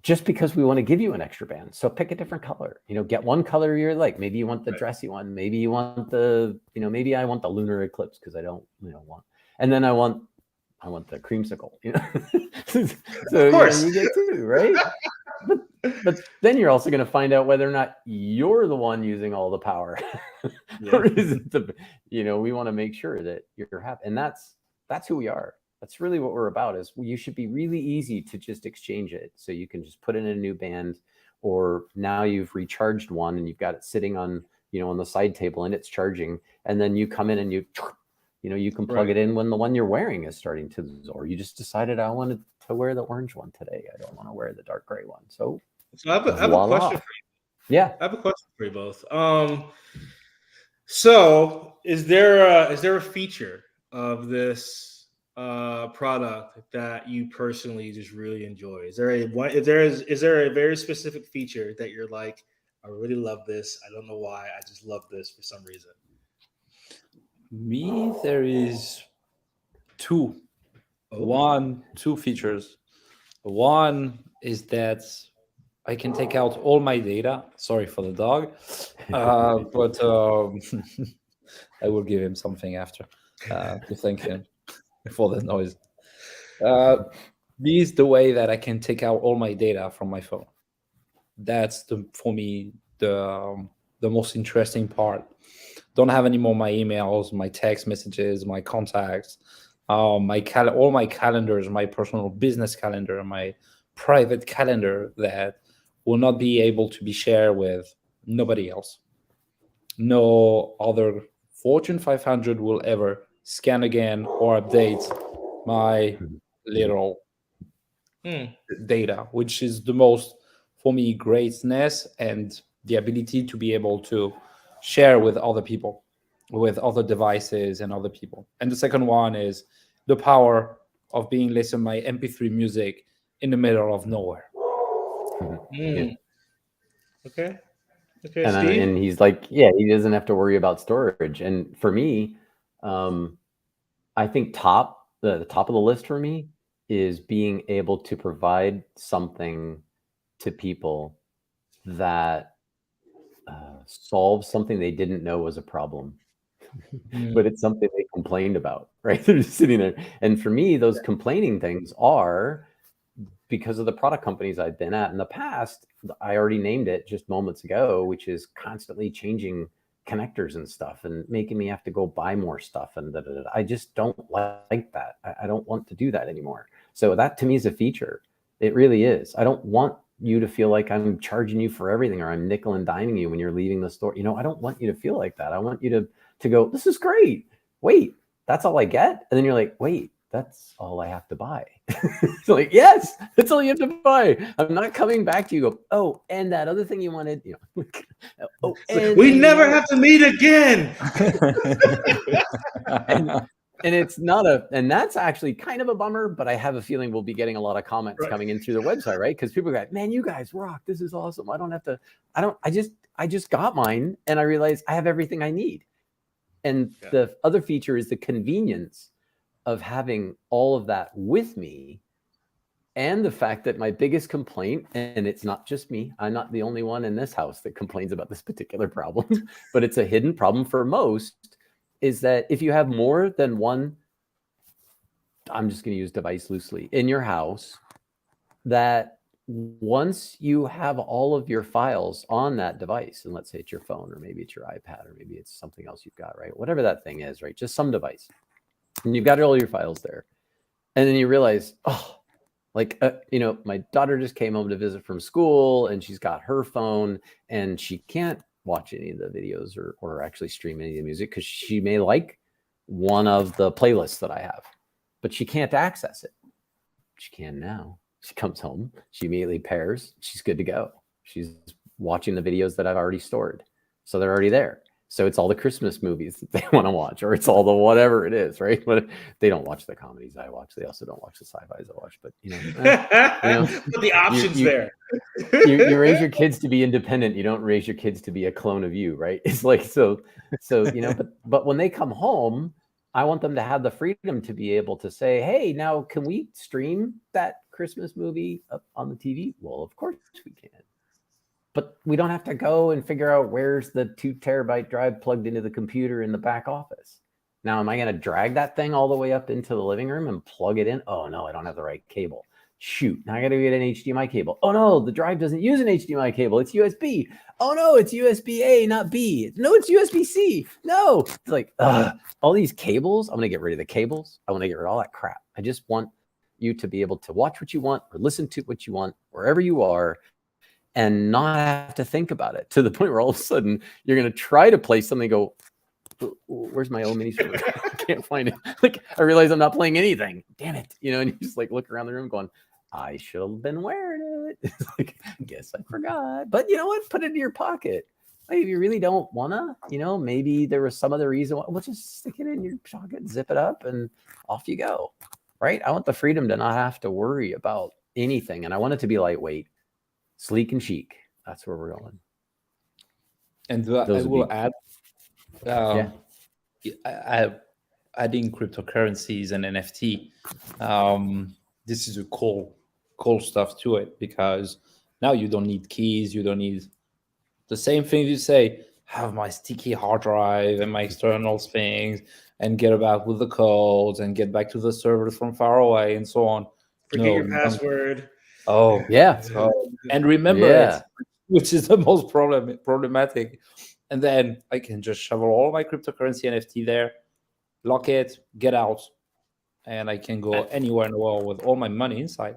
just because we want to give you an extra band. So pick a different color, get one color you're like, maybe you want the dressy one. Maybe you want maybe I want the lunar eclipse, because I don't, want, and then I want the creamsicle, so of course. You get two, right? But then you're also going to find out whether or not you're the one using all the power, or is it we want to make sure that you're happy. And that's who we are. That's really what we're about. Is you should be really easy to just exchange it. So you can just put in a new band, or now you've recharged one and you've got it sitting on, on the side table and it's charging. And then you come in and you can plug it in when the one you're wearing is starting to, or you just decided I wanted to wear the orange one today. I don't want to wear the dark gray one. So I have a question for you. Yeah. I have a question for you both. So is there a feature of this product that you personally just really enjoy? Is there a very specific feature that you're like, I really love this. I don't know why. I just love this for some reason. Me, there is two features. One is that I can take out all my data. Sorry for the dog, but I will give him something after to thank him for the noise. This is the way that I can take out all my data from my phone. That's for me the most interesting part. Don't have anymore my emails, my text messages, my contacts, all my calendars, my personal business calendar, my private calendar that will not be able to be shared with nobody else. No other Fortune 500 will ever scan again or update my little data, which is the most, for me, greatness and the ability to be able to share with other people, with other devices and other people. And the second one is the power of being listening to my MP3 music in the middle of nowhere. Yeah. Okay. Okay, And Steve. and he's like, yeah, he doesn't have to worry about storage. And for me, I think the top of the list for me is being able to provide something to people that solves something they didn't know was a problem, but it's something they complained about, right? They're just sitting there. And for me, those complaining things are because of the product companies I've been at in the past. I already named it just moments ago, which is constantly changing connectors and stuff and making me have to go buy more stuff. And I just don't like that. I don't want to do that anymore. So that to me is a feature. It really is. I don't want you to feel like I'm charging you for everything or I'm nickel and diming you when you're leaving the store. I don't want you to feel like that. I want you to go, this is great. Wait, that's all I get? And then you're like, wait, that's all I have to buy. It's like, yes, that's all you have to buy. I'm not coming back to you. Go, oh, and that other thing you wanted, oh, and We never have to meet again. and it's not and that's actually kind of a bummer, but I have a feeling we'll be getting a lot of comments coming in through the website, right? Because people go, man, you guys rock. This is awesome. I just got mine and I realized I have everything I need. And the other feature is the convenience of having all of that with me, and the fact that my biggest complaint, and it's not just me, I'm not the only one in this house that complains about this particular problem, but it's a hidden problem for most, is that if you have more than one, I'm just going to use device loosely, in your house, that once you have all of your files on that device, and let's say it's your phone, or maybe it's your iPad, or maybe it's something else you've got, right? Whatever that thing is, right? Just some device. And you've got all your files there. And then you realize, my daughter just came home to visit from school and she's got her phone and she can't watch any of the videos or actually stream any of the music because she may like one of the playlists that I have, but she can't access it. She can now. She comes home, she immediately pairs, she's good to go. She's watching the videos that I've already stored. So they're already there. So it's all the Christmas movies that they want to watch, or it's all the whatever it is, right? But they don't watch the comedies I watch. They also don't watch the sci-fis I watch. But but the options there. you raise your kids to be independent. You don't raise your kids to be a clone of you, right? It's like so. But when they come home, I want them to have the freedom to be able to say, "Hey, now can we stream that Christmas movie up on the TV?" Well, of course we can. But we don't have to go and figure out where's the 2 terabyte drive plugged into the computer in the back office. Now, am I going to drag that thing all the way up into the living room and plug it in? Oh, no, I don't have the right cable. Shoot, now I got to get an HDMI cable. Oh, no, the drive doesn't use an HDMI cable. It's USB. Oh, no, it's USB-A, not B. No, it's USB-C. No. It's like, all these cables. I'm going to get rid of the cables. I want to get rid of all that crap. I just want you to be able to watch what you want or listen to what you want wherever you are, and not have to think about it to the point where all of a sudden you're going to try to play something and go, where's my old mini sword? I can't find it. Like, I realize I'm not playing anything. Damn it. And you just like look around the room going, I should have been wearing it. It's like, I guess I forgot. But you know what? Put it in your pocket. Like, if you really don't want to, maybe there was some other reason. Well, just stick it in your pocket, zip it up, and off you go. Right? I want the freedom to not have to worry about anything. And I want it to be lightweight, sleek and chic. That's where we're going. And I will add, adding cryptocurrencies and NFT. This is a cool stuff to it, because now you don't need keys. You don't need the same thing you say, have my sticky hard drive and my external things and get about with the codes and get back to the servers from far away and so on. Forget your password. Oh, yeah. And remember it, which is the most problematic. And then I can just shovel all my cryptocurrency NFT there, lock it, get out, and I can go anywhere in the world with all my money inside.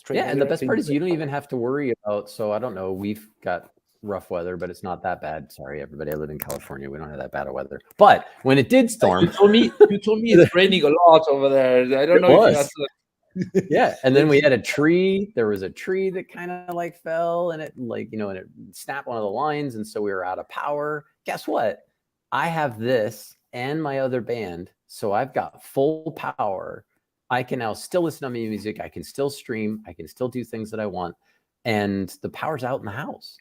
And the best part is you don't even have to worry about, so I don't know, we've got rough weather, but it's not that bad. Sorry, everybody, I live in California. We don't have that bad of weather. But when it did storm... You told me it's raining a lot over there. I don't know if you had to... Yeah, and then we had a tree. There was a tree that kind of like fell, and it and it snapped one of the lines, and so we were out of power. Guess what? I have this and my other band So I've got full power. I can now still listen to my music. I can still stream. I can still do things that I want. And the power's out in the house.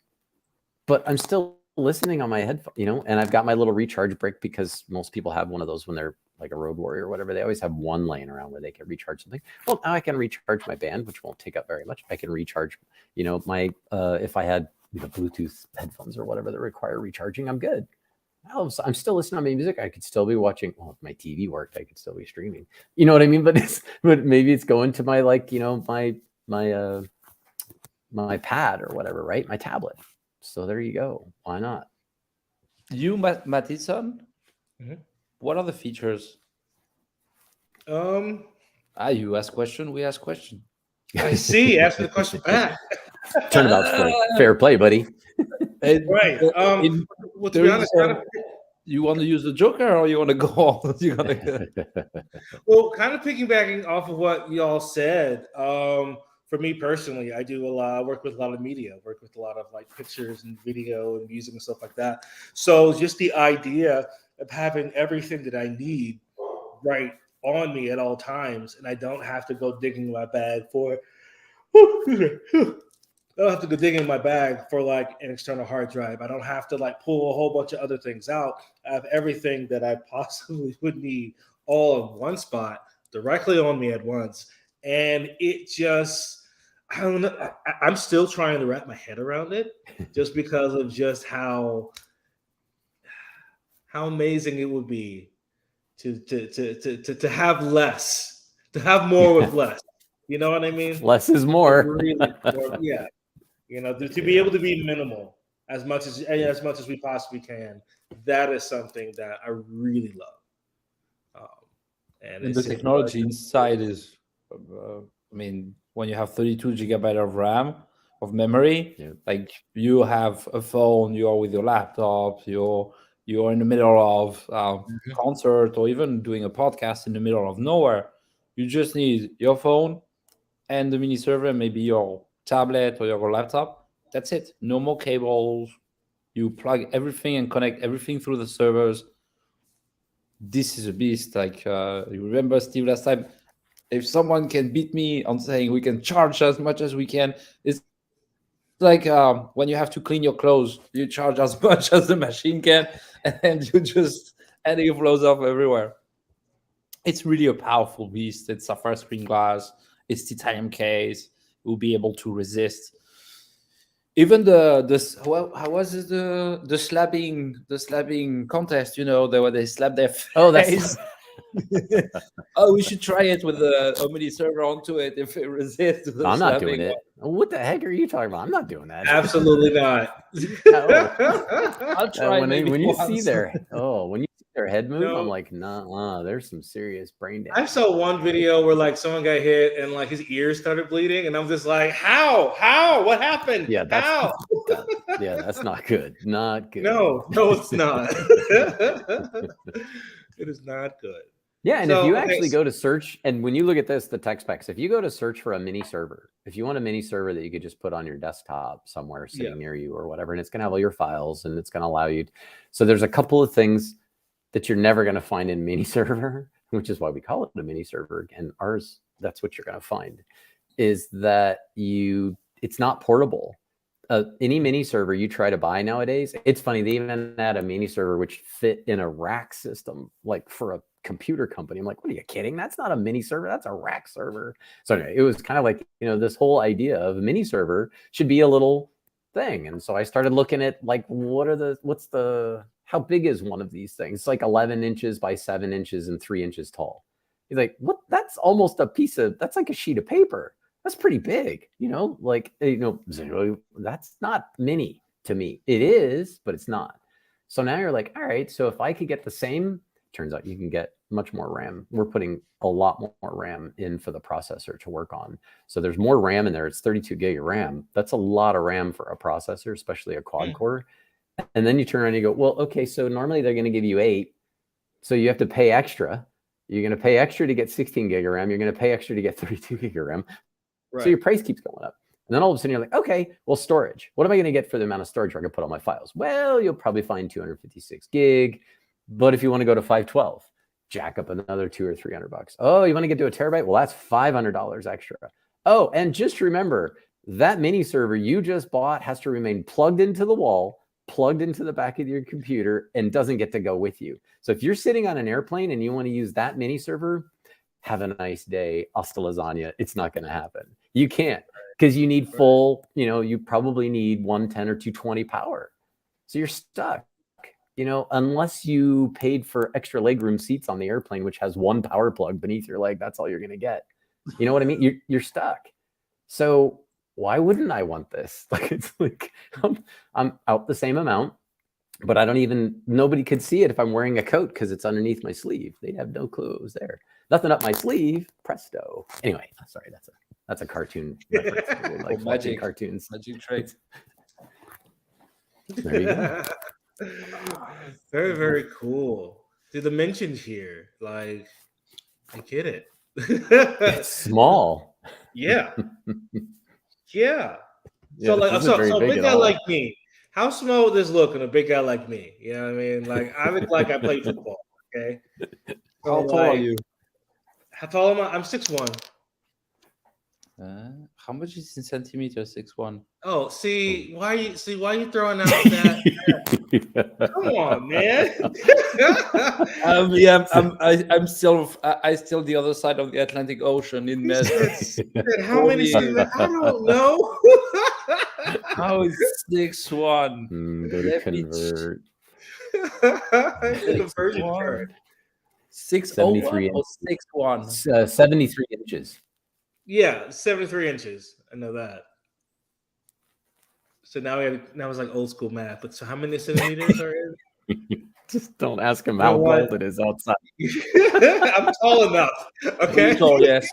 But I'm still listening on my headphone, and I've got my little recharge brick because most people have one of those when they're like a road warrior or whatever. They always have one laying around where they can recharge something. Well, now I can recharge my band, which won't take up very much. I can recharge, my if I had Bluetooth headphones or whatever that require recharging, I'm good. I'm still listening to my music. I could still be watching. Well, if my TV worked, I could still be streaming. You know what I mean? But maybe it's going to my my pad or whatever, right? My tablet. So there you go. Why not? You, Mattison, what are the features? You ask question, we ask question. I see. Ask the question back. Turnabout's fair play, buddy. Right. To be honest, you want to use the Joker or you want to go all? You gonna... Well, kind of piggybacking off of what y'all said. For me personally, I do work with a lot of media, work with a lot of like pictures and video and music and stuff like that. So just the idea of having everything that I need right on me at all times, and I don't have to go digging my bag for. I don't have to go digging my bag for like an external hard drive. I don't have to like pull a whole bunch of other things out. I have everything that I possibly would need all in one spot, directly on me at once, and it just. I don't know. I'm still trying to wrap my head around it, just because of just how amazing it would be to have less, to have more with less. You know what I mean? Less is more. Really, yeah. To be able to be minimal as much as we possibly can. That is something that I really love. And the technology inside is, when you have 32 gigabytes of RAM, of memory, like you have a phone, you are with your laptop, you're in the middle of a concert or even doing a podcast in the middle of nowhere. You just need your phone and the mini server, maybe your tablet or your laptop. That's it. No more cables. You plug everything and connect everything through the servers. This is a beast. Like you remember, Steve, last time, if someone can beat me on saying we can charge as much as we can, it's like when you have to clean your clothes, you charge as much as the machine can, and it flows off everywhere. It's really a powerful beast. It's sapphire screen glass. It's titanium case. It will be able to resist. Even how was it the slabbing contest? Where they slap their face. Oh, that's. Oh, we should try it with a mini server onto it if it resists. I'm not doing it. What the heck are you talking about? I'm not doing that. Absolutely not. I'll try. When you see their head move, I'm like, nah, there's some serious brain damage. I saw one video where like someone got hit and like his ears started bleeding, and I'm just like, how? What happened? Yeah, how? That's not good. Not good. No, it's not. It is not good. Yeah, and if you actually go to search, and when you look at this, the tech specs, if you go to search for a mini server, if you want a mini server that you could just put on your desktop somewhere sitting near you or whatever, and it's going to have all your files, and it's going to allow you. So there's a couple of things that you're never going to find in mini server, which is why we call it a mini server. And ours, that's what you're going to find, is that it's not portable. Any mini server you try to buy nowadays, it's funny, they even had a mini server which fit in a rack system, like for a computer company. I'm like, what are you kidding? That's not a mini server, that's a rack server. So anyway, it was kind of like, this whole idea of a mini server should be a little thing. And so I started looking at like, how big is one of these things? It's like 11 inches by 7 inches and 3 inches tall. He's like, what? That's almost that's like a sheet of paper. That's pretty big, that's not mini to me. It is, but it's not. So now you're like, all right, so if I could get the same, turns out you can get much more RAM. We're putting a lot more RAM in for the processor to work on. So there's more RAM in there. It's 32 gig of RAM. That's a lot of RAM for a processor, especially a quad core. And then you turn around and you go, well, okay, so normally they're going to give you 8. So you have to pay extra. You're going to pay extra to get 16 gig of RAM. You're going to pay extra to get 32 gig of RAM. Right. So your price keeps going up. And then all of a sudden you're like, okay, well, storage. What am I going to get for the amount of storage I can put on my files? Well, you'll probably find 256 gig. But if you want to go to 512, jack up another $200 or $300. Oh, you want to get to a terabyte? Well, that's $500 extra. Oh, and just remember that mini server you just bought has to remain plugged into the wall, plugged into the back of your computer, and doesn't get to go with you. So if you're sitting on an airplane and you want to use that mini server, have a nice day. Hasta lasagna. It's not going to happen. You can't, because you need full, you probably need 110 or 220 power. So you're stuck, unless you paid for extra legroom seats on the airplane, which has one power plug beneath your leg. That's all you're going to get. You know what I mean? You're stuck. So why wouldn't I want this? Like, it's like I'm out the same amount, but nobody could see it if I'm wearing a coat because it's underneath my sleeve. They'd have no clue it was there. Nothing up my sleeve. Presto. Anyway, sorry, that's a cartoon reference. Like magic cartoons. Magic trick. There you go. Very, very cool. The dimensions here, like, I get it. It's small. Yeah. Yeah. Yeah, So this isn't very a big big at guy all. like me, how small would this look on a big guy like me? You know what I mean? Like, I look like I play football. Okay. How tall are you? How tall am I? I'm 6'1". How much is in centimeters? 6'1". Oh, why are you throwing out that? Come on, man. Yeah, I'm still the other side of the Atlantic Ocean in med. How many centimeters? I don't know. How is 6'1"? Go to convert. Conversion chart. 6'01" or 6'1"? 73 inches. Yeah, 73 inches. I know that. So now it's like old school math. But so how many centimeters are in? Just don't ask him how cold it is outside. I'm tall enough. Okay. Tall, yes.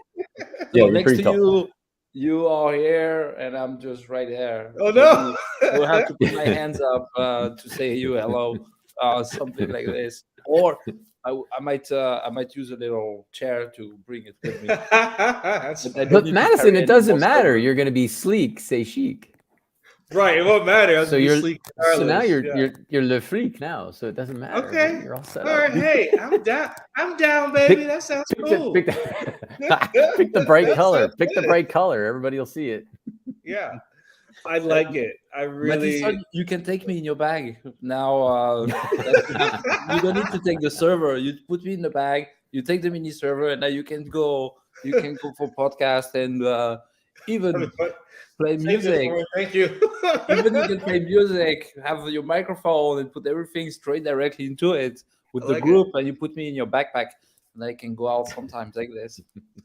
Yeah, So next pretty to tall. you are here, and I'm just right there. Oh no! We'll have to put my hands up to say you hello, something like this. Or I might use a little chair to bring it with me. But Madison, it doesn't matter. You're going to be sleek, say chic. Right, it won't matter. So now you're le freak now, so it doesn't matter. Okay, you're all set all right. up. Hey, I'm down, baby. That sounds cool. Pick the bright color. Pick the bright color. Everybody will see it. Yeah, I like it. I really. Madison, you can take me in your bag now. You don't need to take the server. You put me in the bag. You take the mini server, and now you can go. You can go for podcast and even play music. Thank you. Even you can play music, have your microphone, and put everything straight directly into it with the group, and you put me in your backpack, and I can go out sometimes like this.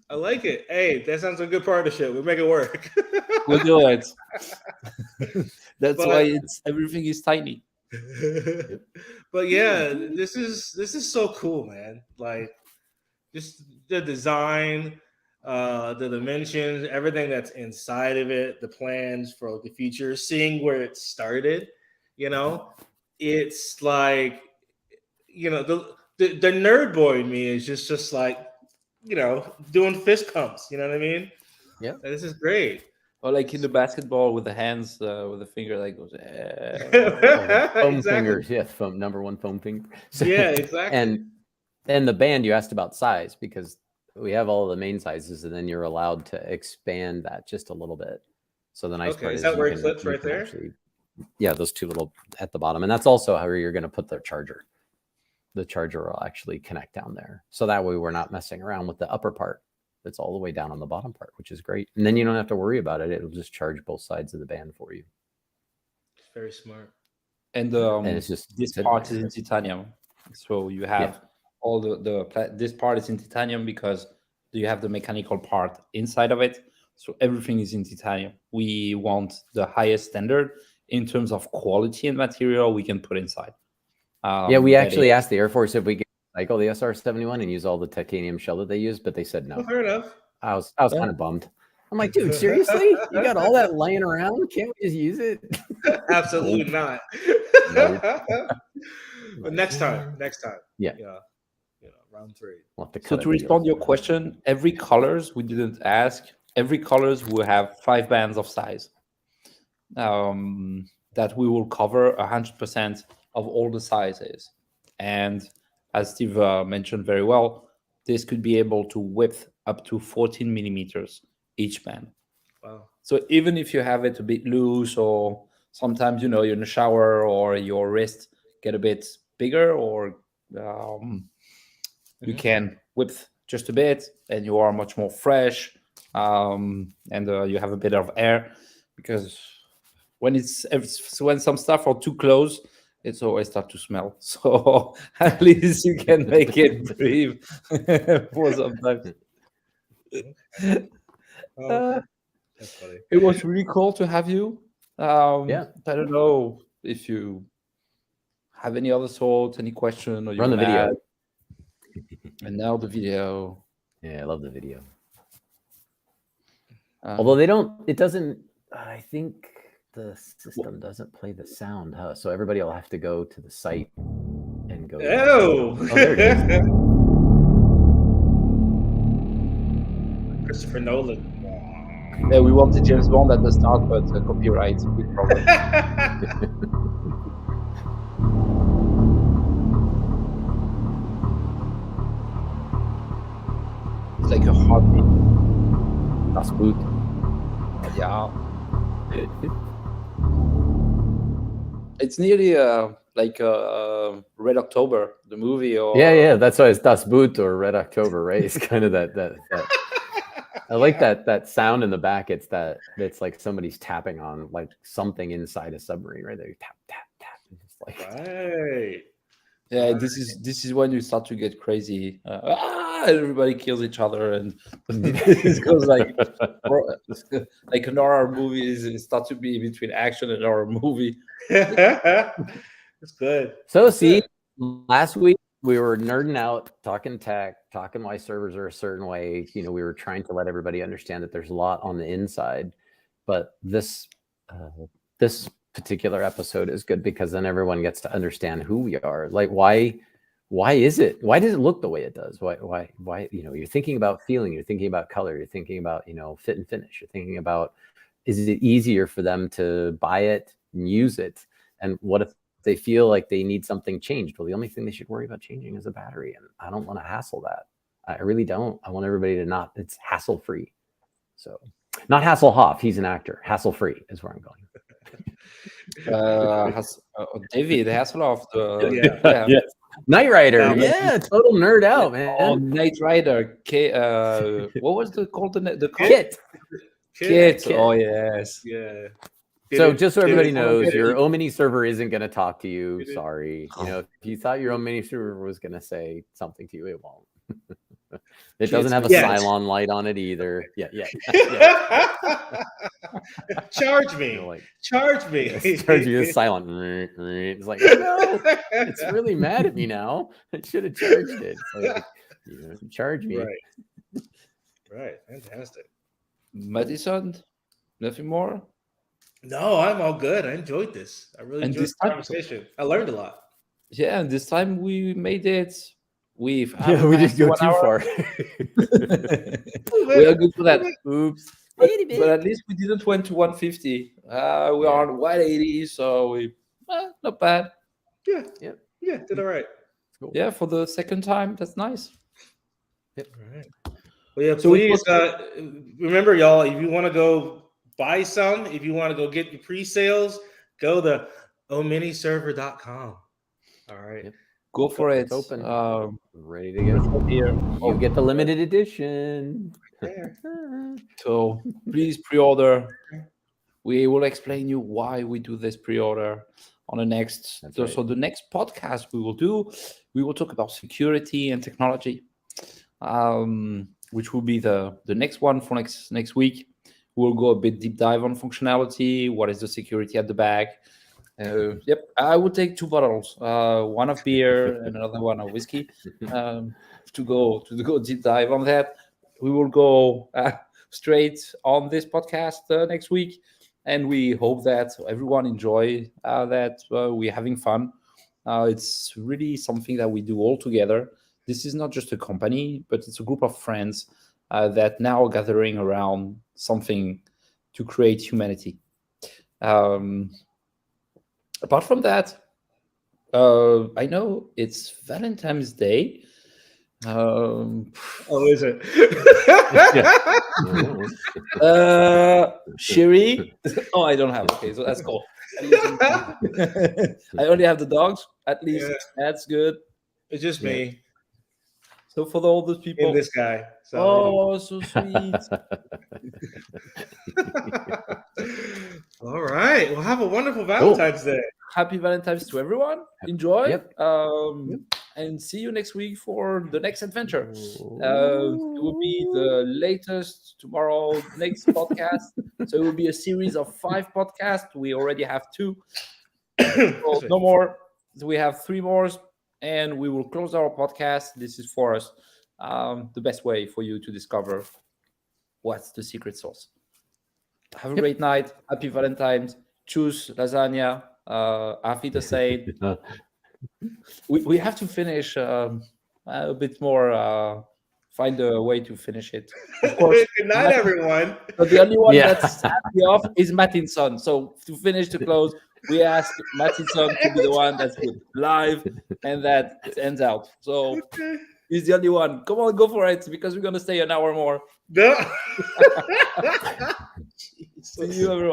I like it. Hey, that sounds like a good partnership. We'll make it work. We'll do it. That's why everything is tiny. But yeah, this is so cool, man. Like, just the design, the dimensions, everything that's inside of it, the plans for the future, seeing where it started, it's like, the nerd boy in me is just like, doing fist pumps. You know what I mean? Yeah. This is great. Or like in the basketball with the hands, with the finger that goes. Foam Exactly. fingers, yeah. Number one foam finger. So, Yeah, exactly. And the band, you asked about size, because we have all the main sizes, and then you're allowed to expand that just a little bit. So the nice part is that where it clips you right can there? actually, yeah, those two little at the bottom, and that's also how you're going to put the charger. The charger will actually connect down there, so that way we're not messing around with the upper part. It's all the way down on the bottom part, which is great. And then you don't have to worry about it. It'll just charge both sides of the band for you. It's very smart. And it's just this part is in titanium, so you have all this part is in titanium because you have the mechanical part inside of it. So everything is in titanium. We want the highest standard in terms of quality and material we can put inside. We actually asked the Air Force if we could cycle the SR-71 and use all the titanium shell that they use, but they said no. Well, fair enough. I was kind of bummed. I'm like, dude, seriously? You got all that laying around? Can't we just use it? Absolutely not. Nope. But next time. Yeah. Round 3. So to respond to your question, every colors we didn't ask. Every colors will have 5 bands of size. That we will cover 100% of all the sizes, and as Steve mentioned very well, this could be able to width up to 14 millimeters each band. Wow. So even if you have it a bit loose, or sometimes you're in the shower or your wrist get a bit bigger, or you can width just a bit, and you are much more fresh, and you have a bit of air, because when some stuff are too close, it's always start to smell. So at least you can make it breathe for some time. That's funny. It was really cool to have you. Yeah. I don't know if you have any other thoughts, any question, or you Run the wanna video. add. And now the video. Yeah, I love the video. Um, Although it doesn't, I think the system doesn't play the sound, huh? So everybody will have to go to the site and go. Oh, there it is. Christopher Nolan. yeah, we wanted James Bond at the start, but copyright, big problem. It's like a heartbeat. Das Boot. Yeah. It's nearly like Red October, the movie. Or Yeah. That's why it's Das Boot or Red October, right? It's kind of that. I like that sound in the back. It's like somebody's tapping on like something inside a submarine, right? They tap tap tap. It's like Right. Yeah, this is when you start to get crazy. Everybody kills each other, and this goes like an horror movies. It starts to be between action and horror movie. That's good. So That's see, good. last week we were nerding out, talking tech, talking why servers are a certain way. We were trying to let everybody understand that there's a lot on the inside, but this particular episode is good because then everyone gets to understand who we are. Like why does it look the way it does? Why you're thinking about feeling, you're thinking about color, you're thinking about fit and finish, you're thinking about, is it easier for them to buy it and use it? And what if they feel like they need something changed? Well, the only thing they should worry about changing is a battery, and I don't want to hassle that. I really don't. I want everybody to it's hassle free. So not Hasselhoff, he's an actor. Hassle free is where I'm going. David Hasselhoff, Yeah. Knight Rider, Yeah. total nerd out, man. Oh, Knight Rider. What was the Kit. Kit. Oh yes. Yeah. So just so everybody knows, Did it- your Omni server isn't going to talk to you. Sorry. If you thought your Omni server was going to say something to you, it won't. It doesn't have a Cylon light on it either. Yeah. Charge me. Charge me. Charge you this Cylon. It's like, no, it's really mad at me now. I should have charged it. So, charge me. Right. Fantastic. Madison, nothing more? No, I'm all good. I enjoyed this. I really enjoyed this conversation. I learned a lot. Yeah, and this time we made it. We didn't go too far. We are good for that. Oops. But at least we didn't went to 150. We are on 180, so we not bad. Yeah, did all right. Cool. Yeah, for the second time, that's nice. Yep. All right. Well, yeah, please remember, y'all, if you want to go buy some, if you want to go get your pre-sales, go to ominiserver.com. All right. Yep. Go for it. It's open. Ready to go. Here. You get the limited edition. So please pre-order. We will explain you why we do this pre-order on the next. So the next podcast we will talk about security and technology, which will be the next one for next week. We'll go a bit deep dive on functionality. What is the security at the back? Yep, I would take 2 bottles, one of beer and another one of whiskey, to go deep dive on that. We will go straight on this podcast next week, and we hope that everyone enjoy that. We're having fun. It's really something that we do all together. This is not just a company, but it's a group of friends that now are gathering around something to create humanity. Apart from that, I know it's Valentine's Day. Oh, is it? Sherry. Oh, I don't have. Okay, so that's cool. At least I only have the dogs. At least Yeah. that's good. It's just Yeah. me So for all those people, and this guy. So oh, so sweet. all right. Well, have a wonderful Valentine's Day. Happy Valentine's to everyone. Enjoy. Yep. And see you next week for the next adventure. It will be the latest tomorrow, next podcast. So it will be a series of 5 podcasts. We already have 2. So no more. So we have 3 more, and we will close our podcast. This is for us the best way for you to discover what's the secret sauce. Have a great night. Happy Valentine's. Choose lasagna. Auf Wiedersehen. We have to finish a bit more. Find a way to finish it. Of course, Good night, everyone. but the only one Yeah. that's happy off is Martinson. So to finish, to close, we ask Martinson to be the one that's good live and that ends out. So Okay. he's the only one. Come on, go for it, because we're gonna stay an hour more. No. See you, everyone.